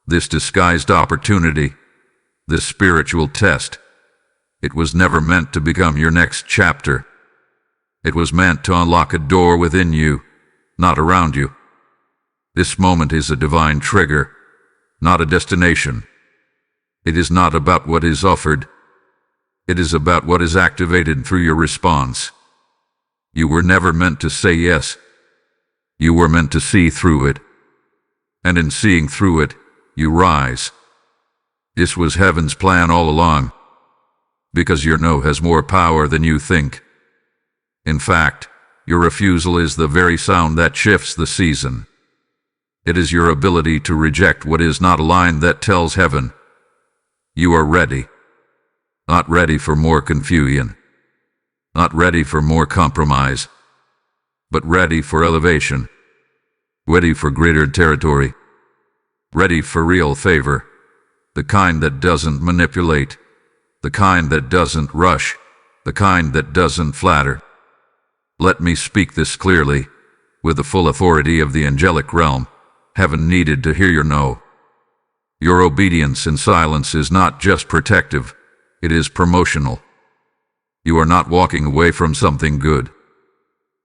S1: this disguised opportunity, this spiritual test, it was never meant to become your next chapter. It was meant to unlock a door within you, not around you. This moment is a divine trigger, not a destination. It is not about what is offered. It is about what is activated through your response. You were never meant to say yes. You were meant to see through it. And in seeing through it, you rise. This was heaven's plan all along. Because your no has more power than you think. In fact, your refusal is the very sound that shifts the season. It is your ability to reject what is not aligned that tells heaven, you are ready. Not ready for more confusion. Not ready for more compromise. But ready for elevation. Ready for greater territory. Ready for real favor. The kind that doesn't manipulate. The kind that doesn't rush. The kind that doesn't flatter. Let me speak this clearly. With the full authority of the angelic realm, heaven needed to hear your no. Your obedience in silence is not just protective, it is promotional. You are not walking away from something good.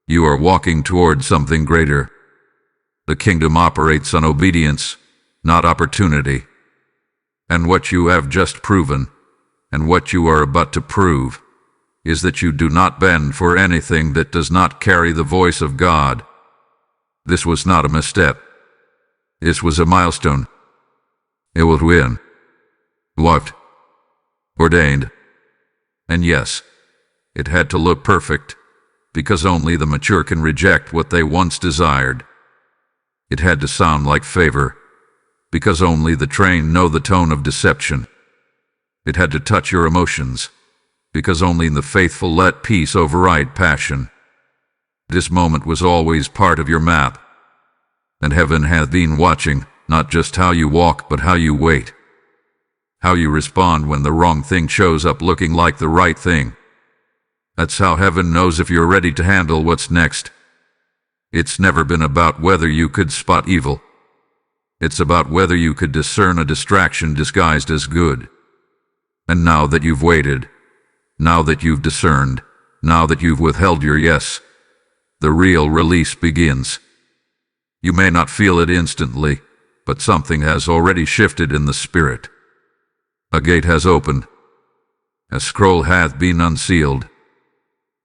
S1: You are walking toward something greater. The kingdom operates on obedience, not opportunity. And what you have just proven, and what you are about to prove, is that you do not bend for anything that does not carry the voice of God. This was not a misstep. This was a milestone. It was win. Loved. Ordained. And yes, it had to look perfect, because only the mature can reject what they once desired. It had to sound like favor, because only the trained know the tone of deception. It had to touch your emotions, because only the faithful let peace override passion. This moment was always part of your map, and heaven had been watching, not just how you walk, but how you wait. How you respond when the wrong thing shows up looking like the right thing. That's how heaven knows if you're ready to handle what's next. It's never been about whether you could spot evil. It's about whether you could discern a distraction disguised as good. And now that you've waited, now that you've discerned, now that you've withheld your yes, the real release begins. You may not feel it instantly, but something has already shifted in the spirit. A gate has opened. A scroll hath been unsealed.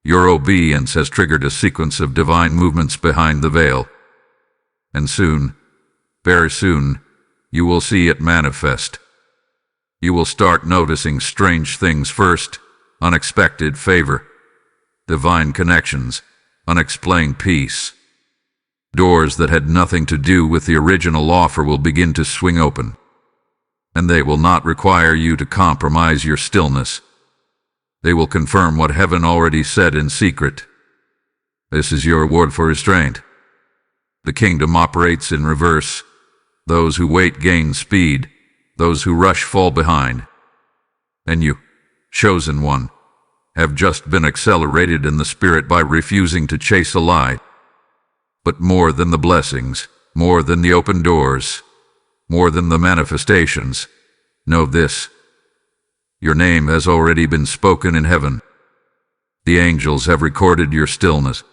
S1: Your obedience has triggered a sequence of divine movements behind the veil. And soon, very soon, you will see it manifest. You will start noticing strange things first, unexpected favor, divine connections, unexplained peace. Doors that had nothing to do with the original offer will begin to swing open. And they will not require you to compromise your stillness. They will confirm what heaven already said in secret. This is your reward for restraint. The kingdom operates in reverse. Those who wait gain speed. Those who rush fall behind. And you, chosen one, have just been accelerated in the spirit by refusing to chase a lie. But more than the blessings, more than the open doors, more than the manifestations, know this. Your name has already been spoken in heaven. The angels have recorded your stillness.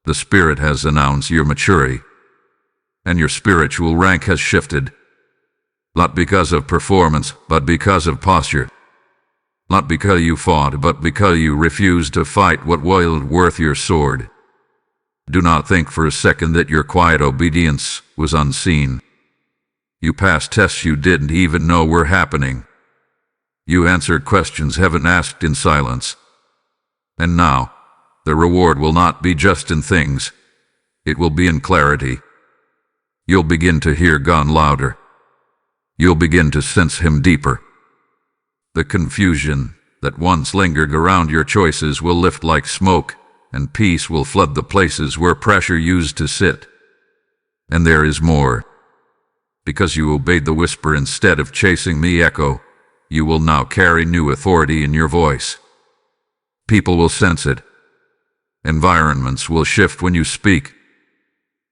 S1: The Spirit has announced your maturity. And your spiritual rank has shifted. Not because of performance, but because of posture. Not because you fought, but because you refused to fight what was worth your sword. Do not think for a second that your quiet obedience was unseen. You passed tests you didn't even know were happening. You answered questions heaven asked in silence. And now, the reward will not be just in things. It will be in clarity. You'll begin to hear God louder. You'll begin to sense Him deeper. The confusion that once lingered around your choices will lift like smoke, and peace will flood the places where pressure used to sit. And there is more. Because you obeyed the whisper instead of chasing the echo, you will now carry new authority in your voice. People will sense it. Environments will shift when you speak.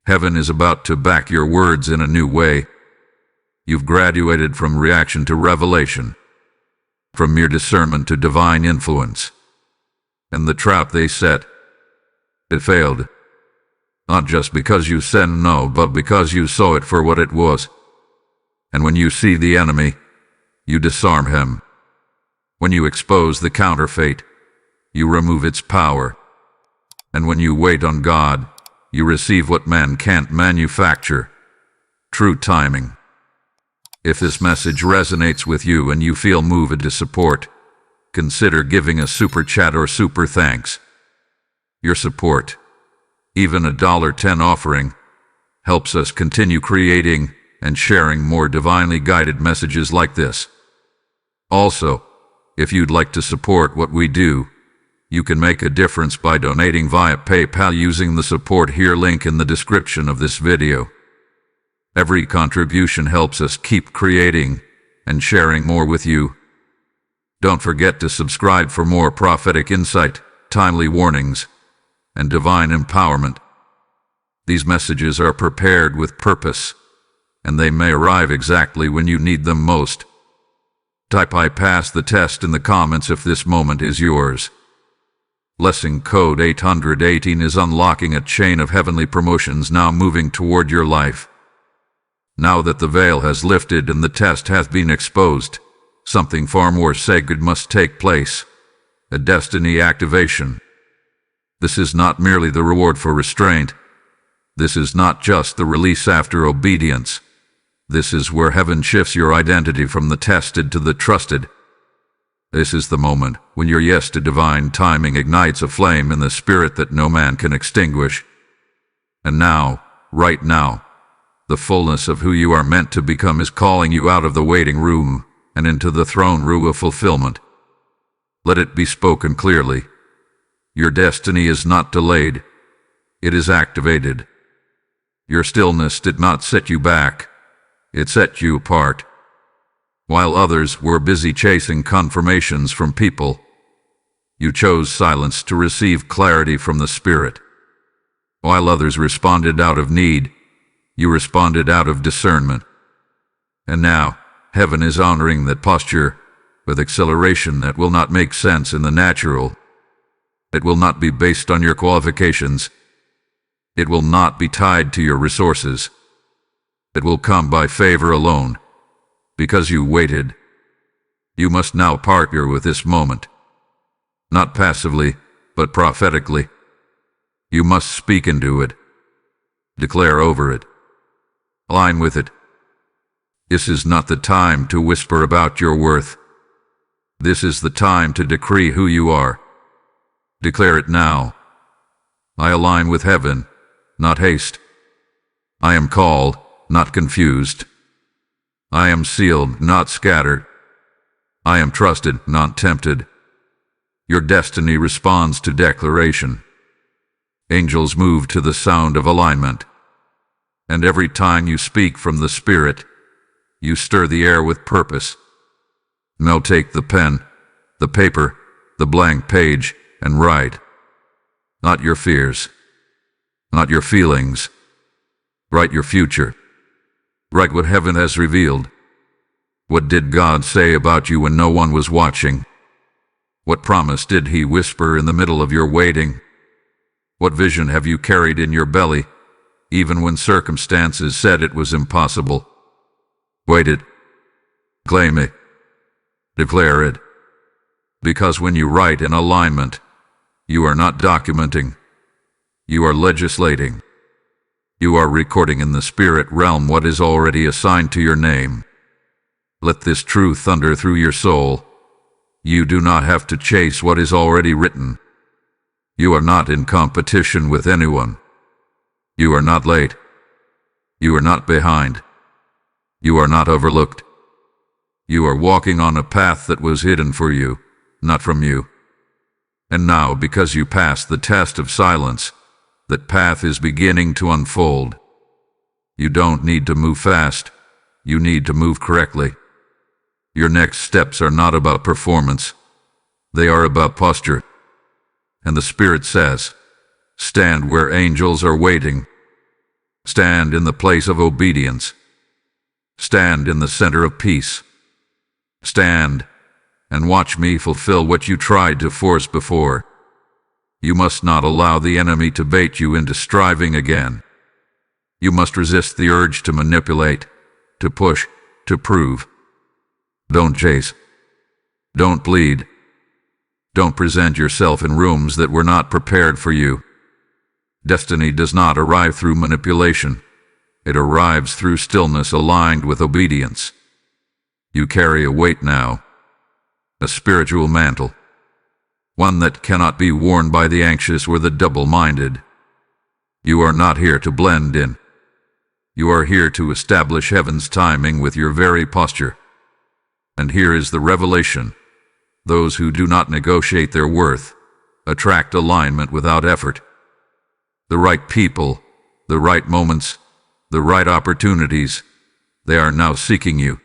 S1: Heaven is about to back your words in a new way. You've graduated from reaction to revelation, from mere discernment to divine influence. And the trap they set, it failed. Not just because you said no, but because you saw it for what it was. And when you see the enemy, you disarm him. When you expose the counterfeit, you remove its power. And when you wait on God, you receive what man can't manufacture: true timing. If this message resonates with you and you feel moved to support, consider giving a super chat or super thanks. Your support, even a $10 offering, helps us continue creating and sharing more divinely guided messages like this. Also, if you'd like to support what we do, you can make a difference by donating via PayPal using the support here link in the description of this video. Every contribution helps us keep creating and sharing more with you. Don't forget to subscribe for more prophetic insight, timely warnings, and divine empowerment. These messages are prepared with purpose, and they may arrive exactly when you need them most. Type "I pass the test" in the comments if this moment is yours. Blessing code 818 is unlocking a chain of heavenly promotions now moving toward your life. Now that the veil has lifted and the test hath been exposed, something far more sacred must take place: a destiny activation. This is not merely the reward for restraint. This is not just the release after obedience. This is where heaven shifts your identity from the tested to the trusted. This is the moment when your yes to divine timing ignites a flame in the spirit that no man can extinguish. And now, right now, the fullness of who you are meant to become is calling you out of the waiting room and into the throne room of fulfillment. Let it be spoken clearly. Your destiny is not delayed. It is activated. Your stillness did not set you back. It set you apart. While others were busy chasing confirmations from people, you chose silence to receive clarity from the Spirit. While others responded out of need, you responded out of discernment. And now, heaven is honoring that posture with acceleration that will not make sense in the natural. It will not be based on your qualifications. It will not be tied to your resources. It will come by favor alone. Because you waited, you must now partner with this moment. Not passively, but prophetically. You must speak into it. Declare over it. Align with it. This is not the time to whisper about your worth. This is the time to decree who you are. Declare it now. I align with heaven, not haste. I am called, not confused. I am sealed, not scattered. I am trusted, not tempted. Your destiny responds to declaration. Angels move to the sound of alignment. And every time you speak from the Spirit, you stir the air with purpose. Now take the pen, the paper, the blank page, and write. Not your fears, not your feelings. Write your future. Write what heaven has revealed. What did God say about you when no one was watching? What promise did He whisper in the middle of your waiting? What vision have you carried in your belly, even when circumstances said it was impossible? Wait it. Claim it. Declare it. Because when you write in alignment, you are not documenting. You are legislating. You are recording in the spirit realm what is already assigned to your name. Let this truth thunder through your soul. You do not have to chase what is already written. You are not in competition with anyone. You are not late. You are not behind. You are not overlooked. You are walking on a path that was hidden for you, not from you. And now, because you passed the test of silence, that path is beginning to unfold. You don't need to move fast. You need to move correctly. Your next steps are not about performance. They are about posture. And the Spirit says, stand where angels are waiting. Stand in the place of obedience. Stand in the center of peace. Stand and watch me fulfill what you tried to force before. You must not allow the enemy to bait you into striving again. You must resist the urge to manipulate, to push, to prove. Don't chase. Don't plead. Don't present yourself in rooms that were not prepared for you. Destiny does not arrive through manipulation. It arrives through stillness aligned with obedience. You carry a weight now, a spiritual mantle, one that cannot be worn by the anxious or the double-minded. You are not here to blend in. You are here to establish heaven's timing with your very posture. And here is the revelation. Those who do not negotiate their worth attract alignment without effort. The right people, the right moments, the right opportunities, they are now seeking you.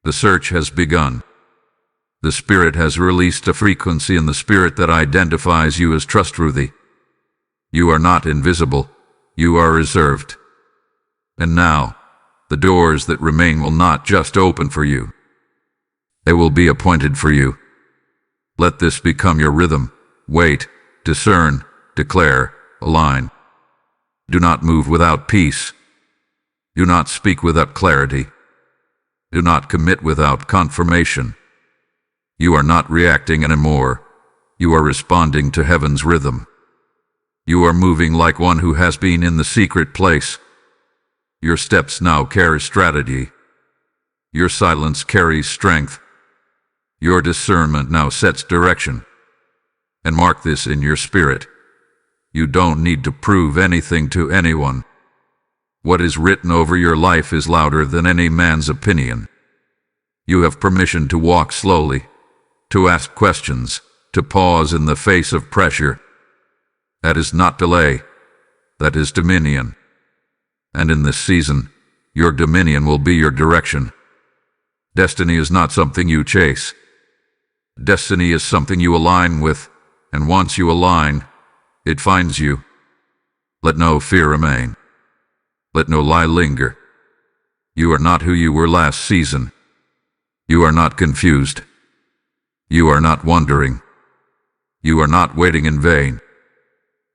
S1: The search has begun. The Spirit has released a frequency in the Spirit that identifies you as trustworthy. You are not invisible. You are reserved. And now, the doors that remain will not just open for you. They will be appointed for you. Let this become your rhythm. Wait, discern, declare, align. Do not move without peace. Do not speak without clarity. Do not commit without confirmation. You are not reacting anymore. You are responding to heaven's rhythm. You are moving like one who has been in the secret place. Your steps now carry strategy. Your silence carries strength. Your discernment now sets direction. And mark this in your spirit. You don't need to prove anything to anyone. What is written over your life is louder than any man's opinion. You have permission to walk slowly, to ask questions, to pause in the face of pressure. That is not delay. That is dominion. And in this season, your dominion will be your direction. Destiny is not something you chase. Destiny is something you align with, and once you align, it finds you. Let no fear remain. Let no lie linger. You are not who you were last season. You are not confused. You are not wondering. You are not waiting in vain.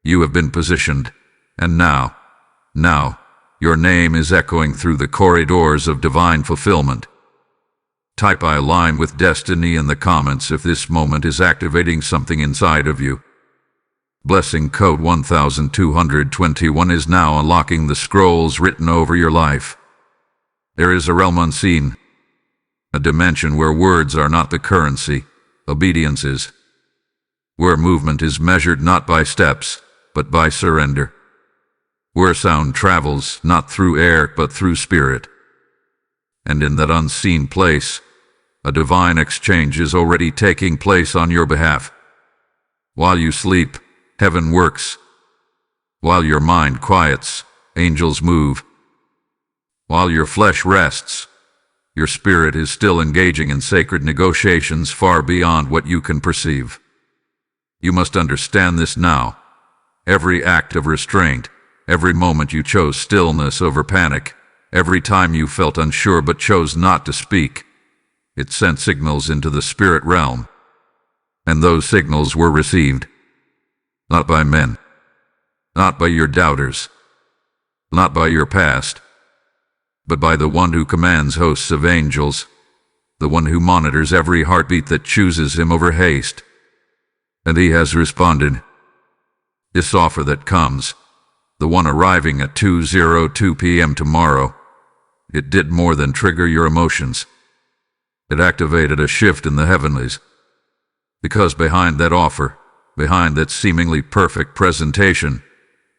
S1: You have been positioned, and now, your name is echoing through the corridors of divine fulfillment. Type "I align with destiny" in the comments if this moment is activating something inside of you. Blessing code 1221 is now unlocking the scrolls written over your life. There is a realm unseen, a dimension where words are not the currency, obedience is. Where movement is measured not by steps, but by surrender. Where sound travels not through air, but through spirit. And in that unseen place, a divine exchange is already taking place on your behalf. While you sleep, heaven works. While your mind quiets, angels move. While your flesh rests, your spirit is still engaging in sacred negotiations far beyond what you can perceive. You must understand this now. Every act of restraint, every moment you chose stillness over panic, every time you felt unsure but chose not to speak, it sent signals into the spirit realm. And those signals were received. Not by men. Not by your doubters. Not by your past. But by the one who commands hosts of angels. The one who monitors every heartbeat that chooses him over haste. And he has responded. This offer that comes, the one arriving at 2:02 p.m. tomorrow, it did more than trigger your emotions. It activated a shift in the heavenlies. Because behind that offer, behind that seemingly perfect presentation,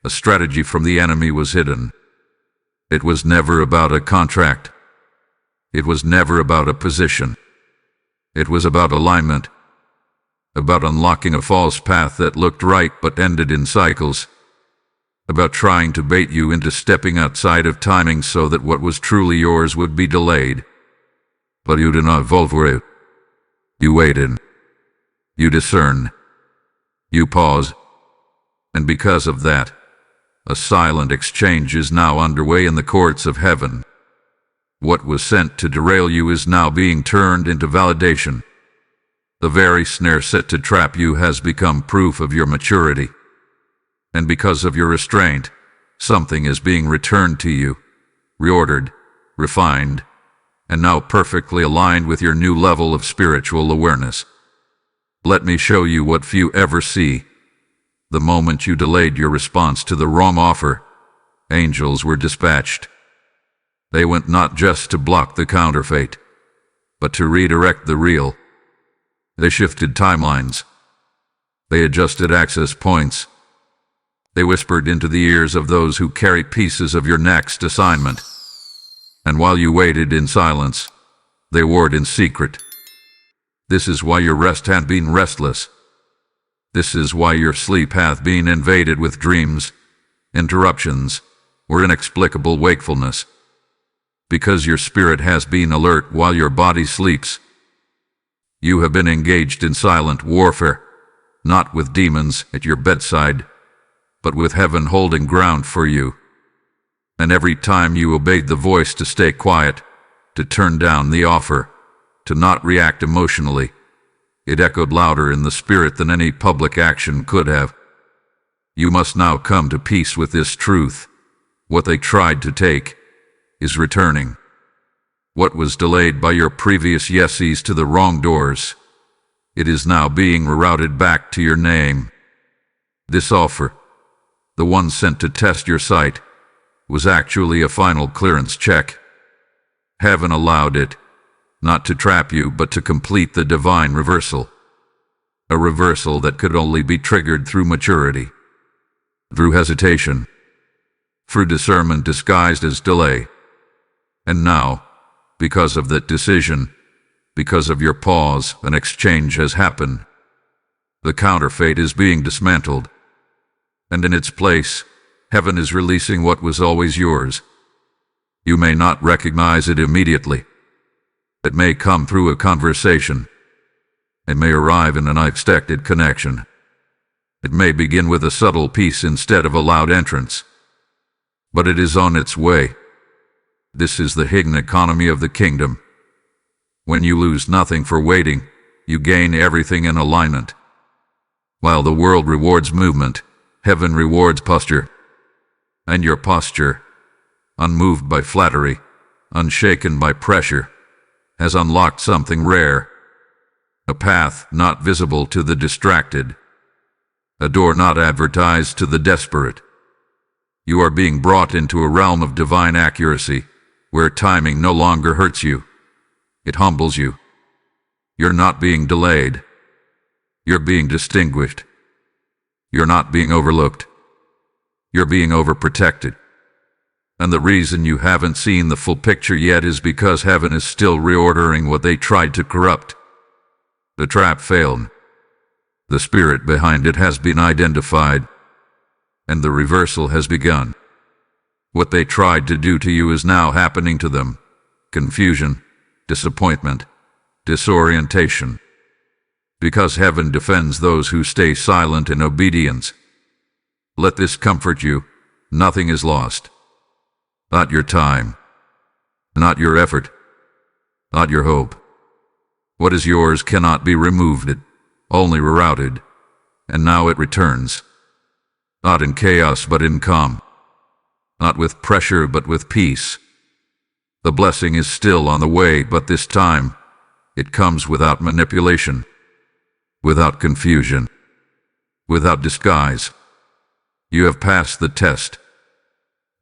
S1: a strategy from the enemy was hidden. It was never about a contract. It was never about a position. It was about alignment. About unlocking a false path that looked right but ended in cycles. About trying to bait you into stepping outside of timing so that what was truly yours would be delayed. But you did not fall for it. You waited. You discern. You pause. And because of that, a silent exchange is now underway in the courts of heaven. What was sent to derail you is now being turned into validation. The very snare set to trap you has become proof of your maturity. And because of your restraint, something is being returned to you, reordered, refined, and now perfectly aligned with your new level of spiritual awareness. Let me show you what few ever see. The moment you delayed your response to the wrong offer, angels were dispatched. They went not just to block the counterfeit, but to redirect the real. They shifted timelines. They adjusted access points. They whispered into the ears of those who carry pieces of your next assignment. And while you waited in silence, they warred in secret. This is why your rest hath been restless. This is why your sleep hath been invaded with dreams, interruptions, or inexplicable wakefulness. Because your spirit has been alert while your body sleeps. You have been engaged in silent warfare, not with demons at your bedside, but with heaven holding ground for you. And every time you obeyed the voice to stay quiet, to turn down the offer, to not react emotionally, it echoed louder in the spirit than any public action could have. You must now come to peace with this truth. What they tried to take is returning. What was delayed by your previous yeses to the wrong doors, it is now being rerouted back to your name. This offer, the one sent to test your sight, was actually a final clearance check. Heaven allowed it, not to trap you, but to complete the divine reversal. A reversal that could only be triggered through maturity, through hesitation, through discernment disguised as delay. And now, because of that decision, because of your pause, an exchange has happened. The counterfeit is being dismantled. And in its place, heaven is releasing what was always yours. You may not recognize it immediately. It may come through a conversation. It may arrive in an unexpected connection. It may begin with a subtle peace instead of a loud entrance. But it is on its way. This is the hidden economy of the kingdom. When you lose nothing for waiting, you gain everything in alignment. While the world rewards movement, heaven rewards posture. And your posture, unmoved by flattery, unshaken by pressure, has unlocked something rare. A path not visible to the distracted. A door not advertised to the desperate. You are being brought into a realm of divine accuracy, where timing no longer hurts you. It humbles you. You're not being delayed. You're being distinguished. You're not being overlooked. You're being overprotected. And the reason you haven't seen the full picture yet is because heaven is still reordering what they tried to corrupt. The trap failed. The spirit behind it has been identified. And the reversal has begun. What they tried to do to you is now happening to them. Confusion, disappointment, disorientation. Because heaven defends those who stay silent in obedience. Let this comfort you. Nothing is lost. Not your time. Not your effort. Not your hope. What is yours cannot be removed, only rerouted. And now it returns. Not in chaos but in calm. Not with pressure but with peace. The blessing is still on the way, but this time it comes without manipulation, without confusion, without disguise. You have passed the test,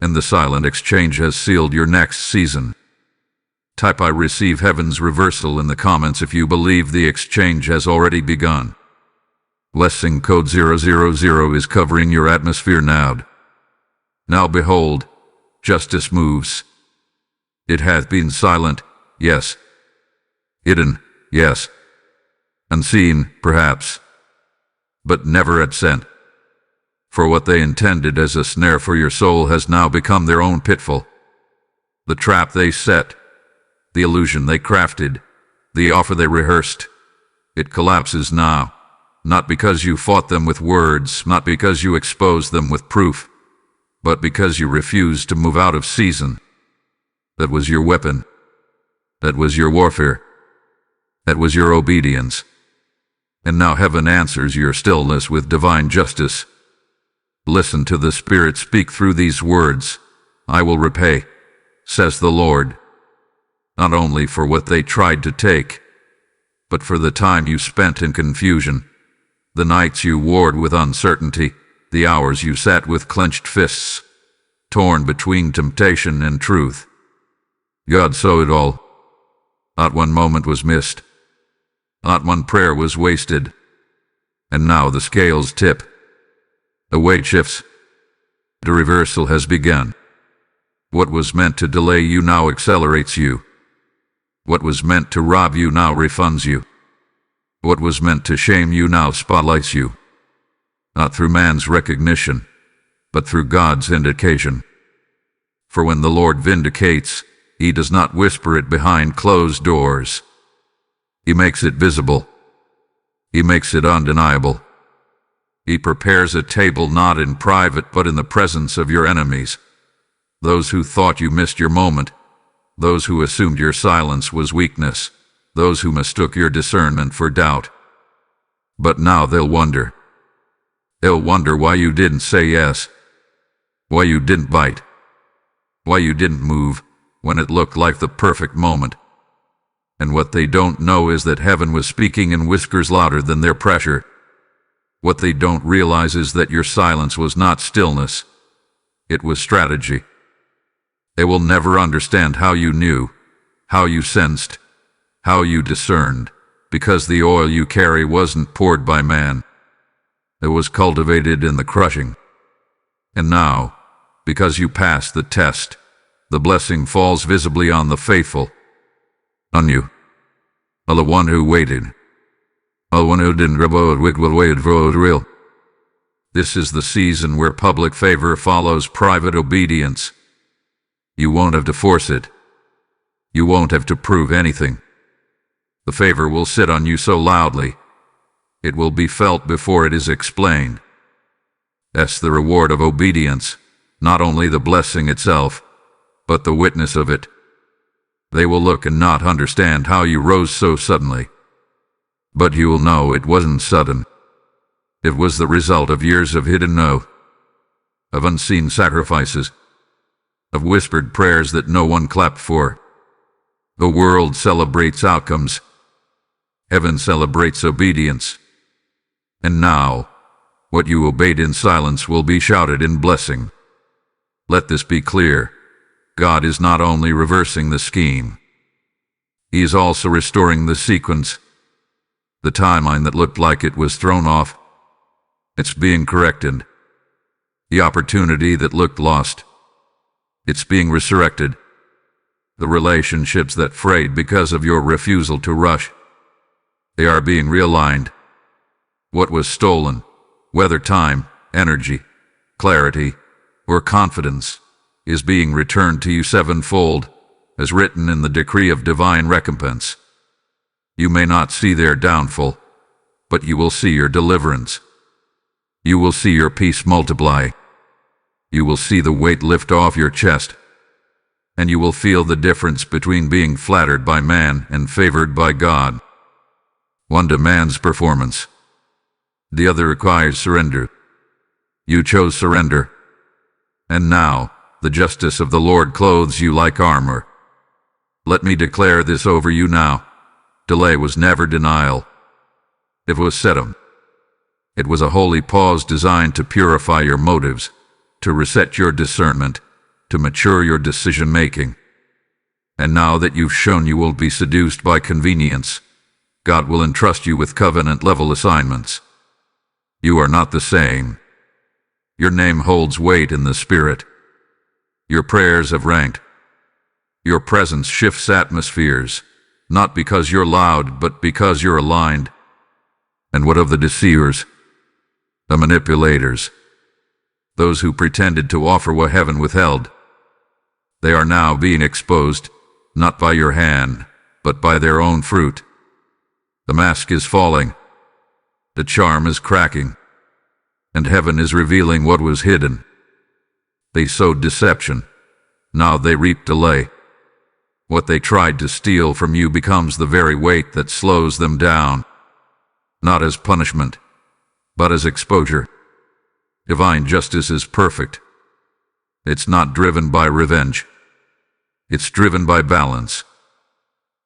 S1: and the silent exchange has sealed your next season. Type "I receive heaven's reversal" in the comments if you believe the exchange has already begun. Blessing code 000 is covering your atmosphere now. Now behold, justice moves. It hath been silent, yes. Hidden, yes. Unseen, perhaps. But never absent. For what they intended as a snare for your soul has now become their own pitfall. The trap they set, the illusion they crafted, the offer they rehearsed, it collapses now. Not because you fought them with words, not because you exposed them with proof, but because you refused to move out of season. That was your weapon. That was your warfare. That was your obedience. And now heaven answers your stillness with divine justice. Listen to the Spirit speak through these words. I will repay, says the Lord, not only for what they tried to take, but for the time you spent in confusion, the nights you warred with uncertainty, the hours you sat with clenched fists, torn between temptation and truth. God saw it all. Not one moment was missed. Not one prayer was wasted. And now the scales tip. The weight shifts. The reversal has begun. What was meant to delay you now accelerates you. What was meant to rob you now refunds you. What was meant to shame you now spotlights you. Not through man's recognition, but through God's indication. For when the Lord vindicates, He does not whisper it behind closed doors. He makes it visible. He makes it undeniable. He prepares a table not in private but in the presence of your enemies. Those who thought you missed your moment, those who assumed your silence was weakness, those who mistook your discernment for doubt. But now they'll wonder. They'll wonder why you didn't say yes, why you didn't bite, why you didn't move when it looked like the perfect moment. And what they don't know is that heaven was speaking in whispers louder than their pressure. What they don't realize is that your silence was not stillness. It was strategy. They will never understand how you knew, how you sensed, how you discerned, because the oil you carry wasn't poured by man. It was cultivated in the crushing. And now, because you passed the test, the blessing falls visibly on the faithful, on you, on the one who waited, on the one who didn't wait for real. This is the season where public favor follows private obedience. You won't have to force it. You won't have to prove anything. The favor will sit on you so loudly, it will be felt before it is explained. That's the reward of obedience, not only the blessing itself, but the witness of it. They will look and not understand how you rose so suddenly. But you will know it wasn't sudden. It was the result of years of hidden no, of unseen sacrifices, of whispered prayers that no one clapped for. The world celebrates outcomes. Heaven celebrates obedience. And now, what you obeyed in silence will be shouted in blessing. Let this be clear. God is not only reversing the scheme. He is also restoring the sequence. The timeline that looked like it was thrown off, it's being corrected. The opportunity that looked lost, it's being resurrected. The relationships that frayed because of your refusal to rush, they are being realigned. What was stolen, whether time, energy, clarity, or confidence, is being returned to you sevenfold, as written in the decree of divine recompense. You may not see their downfall, but you will see your deliverance. You will see your peace multiply. You will see the weight lift off your chest. And you will feel the difference between being flattered by man and favored by God. One demands performance. The other requires surrender. You chose surrender. And now, the justice of the Lord clothes you like armor. Let me declare this over you now. Delay was never denial. It was sedum. It was a holy pause designed to purify your motives, to reset your discernment, to mature your decision-making. And now that you've shown you won't be seduced by convenience, God will entrust you with covenant-level assignments. You are not the same. Your name holds weight in the Spirit. Your prayers have ranked. Your presence shifts atmospheres, not because you're loud, but because you're aligned. And what of the deceivers? The manipulators? Those who pretended to offer what heaven withheld? They are now being exposed, not by your hand, but by their own fruit. The mask is falling. The charm is cracking. And heaven is revealing what was hidden. They sowed deception. Now they reap delay. What they tried to steal from you becomes the very weight that slows them down. not as punishment, but as exposure. Divine justice is perfect. It's not driven by revenge. It's driven by balance.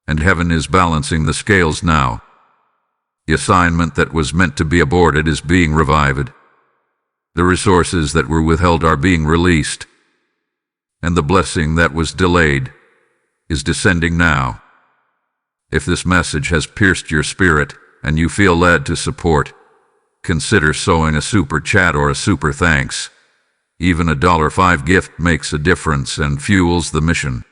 S1: And heaven is balancing the scales now. The assignment that was meant to be aborted is being revived. The resources that were withheld are being released. And the blessing that was delayed is descending now. If this message has pierced your spirit and you feel led to support, consider sowing a super chat or a super thanks. Even a $5 gift makes a difference and fuels the mission.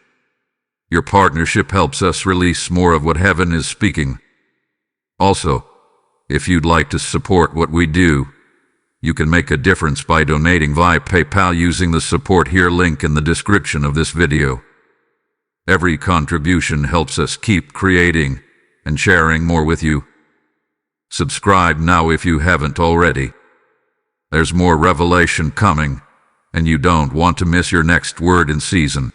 S1: Your partnership helps us release more of what heaven is speaking. Also, if you'd like to support what we do, you can make a difference by donating via PayPal using the support here link in the description of this video. Every contribution helps us keep creating and sharing more with you. Subscribe now if you haven't already. There's more revelation coming, and you don't want to miss your next word in season.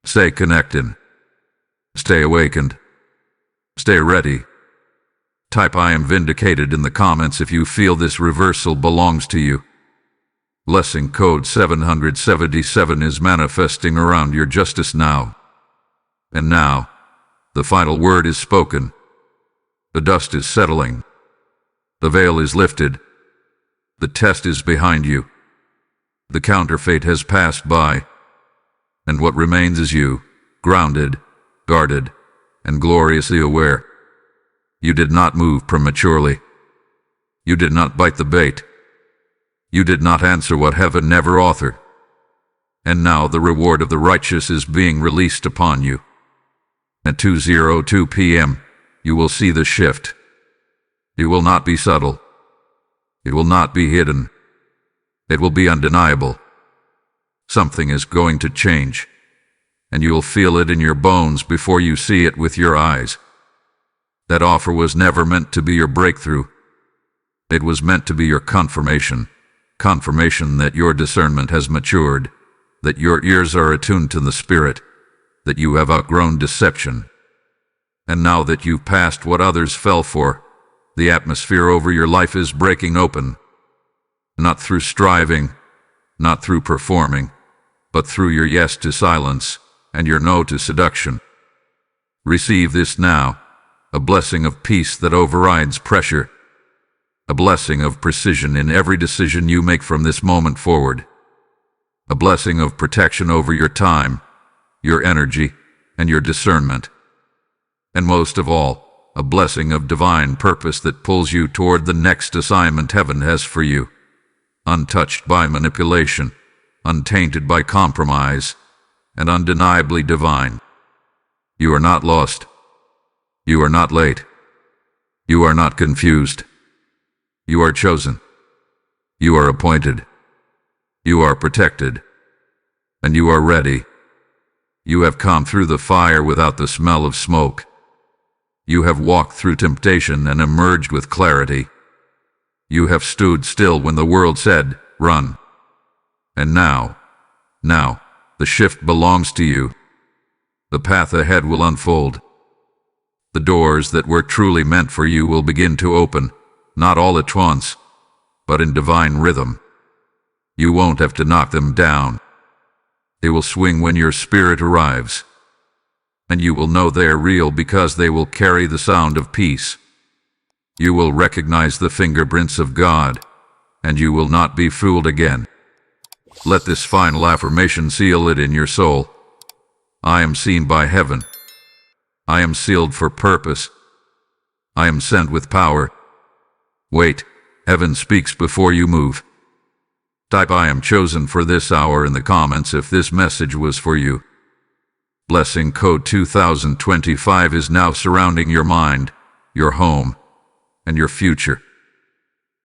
S1: Stay connected. Stay awakened. Stay ready. Type "I am vindicated" in the comments if you feel this reversal belongs to you. Blessing code 777 is manifesting around your justice now. And now, the final word is spoken. The dust is settling. The veil is lifted. The test is behind you. The counterfeit has passed by. And what remains is you, grounded, guarded, and gloriously aware. You did not move prematurely. You did not bite the bait. You did not answer what heaven never authored. And now the reward of the righteous is being released upon you. At 2:02 p.m., you will see the shift. It will not be subtle. It will not be hidden. It will be undeniable. Something is going to change, and you will feel it in your bones before you see it with your eyes. That offer was never meant to be your breakthrough. It was meant to be your confirmation that your discernment has matured, that your ears are attuned to the Spirit, that you have outgrown deception. And now that you've passed what others fell for, the atmosphere over your life is breaking open. Not through striving, not through performing, but through your yes to silence and your no to seduction. Receive this now, a blessing of peace that overrides pressure, a blessing of precision in every decision you make from this moment forward, a blessing of protection over your time, your energy, and your discernment, and most of all, a blessing of divine purpose that pulls you toward the next assignment heaven has for you, untouched by manipulation, untainted by compromise, and undeniably divine. You are not lost. You are not late. You are not confused. You are chosen. You are appointed. You are protected. And you are ready. You have come through the fire without the smell of smoke. You have walked through temptation and emerged with clarity. You have stood still when the world said, "Run." And now, the shift belongs to you. The path ahead will unfold. The doors that were truly meant for you will begin to open, not all at once, but in divine rhythm. You won't have to knock them down. They will swing when your spirit arrives. And you will know they're real because they will carry the sound of peace. You will recognize the fingerprints of God, and you will not be fooled again. Let this final affirmation seal it in your soul. I am seen by heaven. I am sealed for purpose. I am sent with power. Wait, heaven speaks before you move. Type "I am chosen for this hour" in the comments if this message was for you. Blessing code 2025 is now surrounding your mind, your home, and your future.